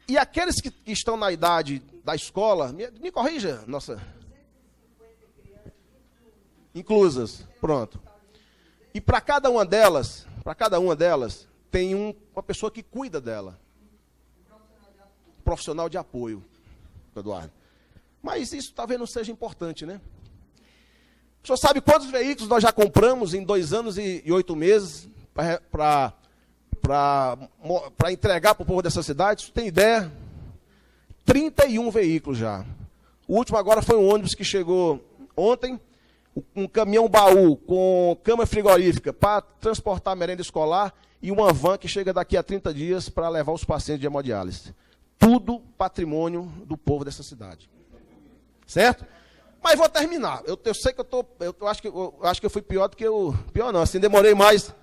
E aqueles que estão na idade da escola, me corrija, nossa. Inclusas, pronto. E para cada uma delas, tem uma pessoa que cuida dela. Profissional de apoio, Eduardo. Mas isso talvez não seja importante, né? O senhor sabe quantos veículos nós já compramos em 2 anos e 8 meses para entregar para o povo dessa cidade? Você tem ideia? 31 veículos já. O último agora foi um ônibus que chegou ontem, um caminhão baú com cama frigorífica para transportar merenda escolar e uma van que chega daqui a 30 dias para levar os pacientes de hemodiálise. Tudo patrimônio do povo dessa cidade. Certo? Mas vou terminar. Eu sei que eu acho que eu fui pior do que o... Pior não, assim, demorei mais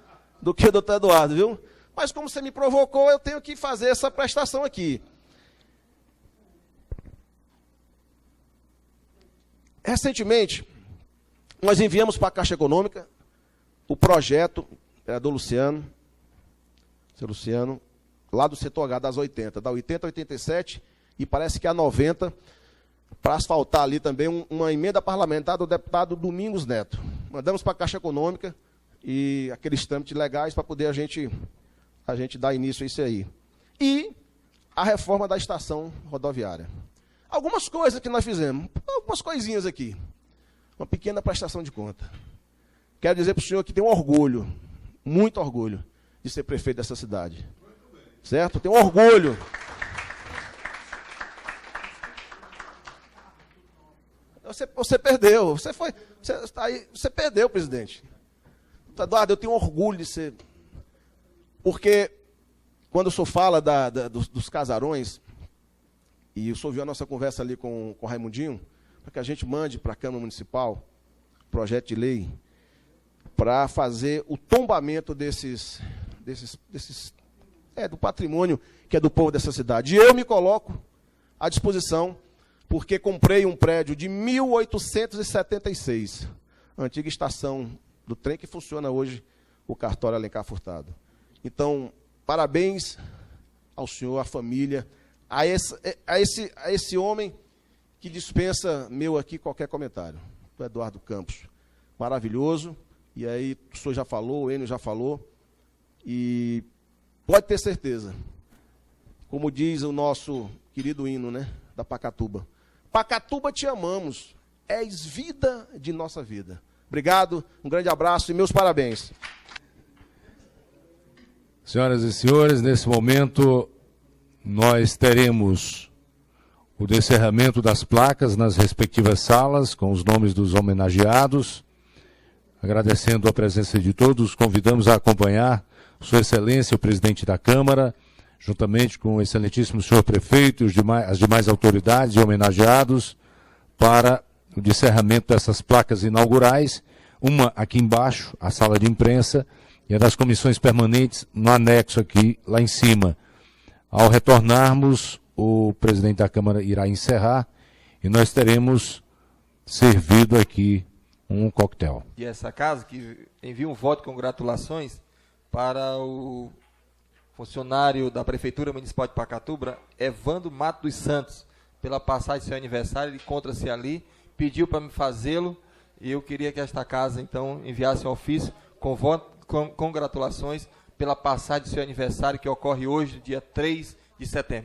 do que o doutor Eduardo, viu? Mas como você me provocou, eu tenho que fazer essa prestação aqui. Recentemente, nós enviamos para a Caixa Econômica o projeto do Luciano, seu Luciano, lá do setor H das 80, da 80 a 87, e parece que a 90, para asfaltar ali também uma emenda parlamentar do deputado Domingos Neto. Mandamos para a Caixa Econômica e aqueles trâmites legais para poder a gente dar início a isso aí. E a reforma da estação rodoviária. Algumas coisas que nós fizemos, algumas coisinhas aqui. Uma pequena prestação de conta. Quero dizer para o senhor que tenho orgulho, muito orgulho, de ser prefeito dessa cidade. Certo? Tenho orgulho. Você perdeu. Você perdeu, presidente. Eduardo, eu tenho orgulho de ser. Porque, quando o senhor fala dos casarões, e o senhor viu a nossa conversa ali com o Raimundinho, para que a gente mande para a Câmara Municipal projeto de lei para fazer o tombamento do patrimônio que é do povo dessa cidade. E eu me coloco à disposição, porque comprei um prédio de 1876, a antiga estação do trem que funciona hoje, o cartório Alencar Furtado. Então, parabéns ao senhor, à família, a esse homem que dispensa meu aqui qualquer comentário, do Eduardo Campos. Maravilhoso, e aí o senhor já falou, o Enio já falou, e pode ter certeza, como diz o nosso querido hino, né, da Pacatuba. Pacatuba, te amamos, és vida de nossa vida. Obrigado, um grande abraço e meus parabéns. Senhoras e senhores, nesse momento nós teremos o descerramento das placas nas respectivas salas, com os nomes dos homenageados. Agradecendo a presença de todos, convidamos a acompanhar Sua Excelência, o presidente da Câmara, juntamente com o excelentíssimo senhor prefeito e as demais autoridades e homenageados, para o descerramento dessas placas inaugurais, uma aqui embaixo, a sala de imprensa, e a das comissões permanentes no anexo aqui, lá em cima. Ao retornarmos, o presidente da Câmara irá encerrar e nós teremos servido aqui um coquetel. E essa casa que envia um voto de congratulações para o funcionário da Prefeitura Municipal de Pacatuba, Evandro Mato dos Santos, pela passagem do seu aniversário. Ele encontra-se ali, pediu para me fazê-lo, e eu queria que esta casa, então, enviasse um ofício com voto, com congratulações pela passagem do seu aniversário, que ocorre hoje, dia 3 de setembro.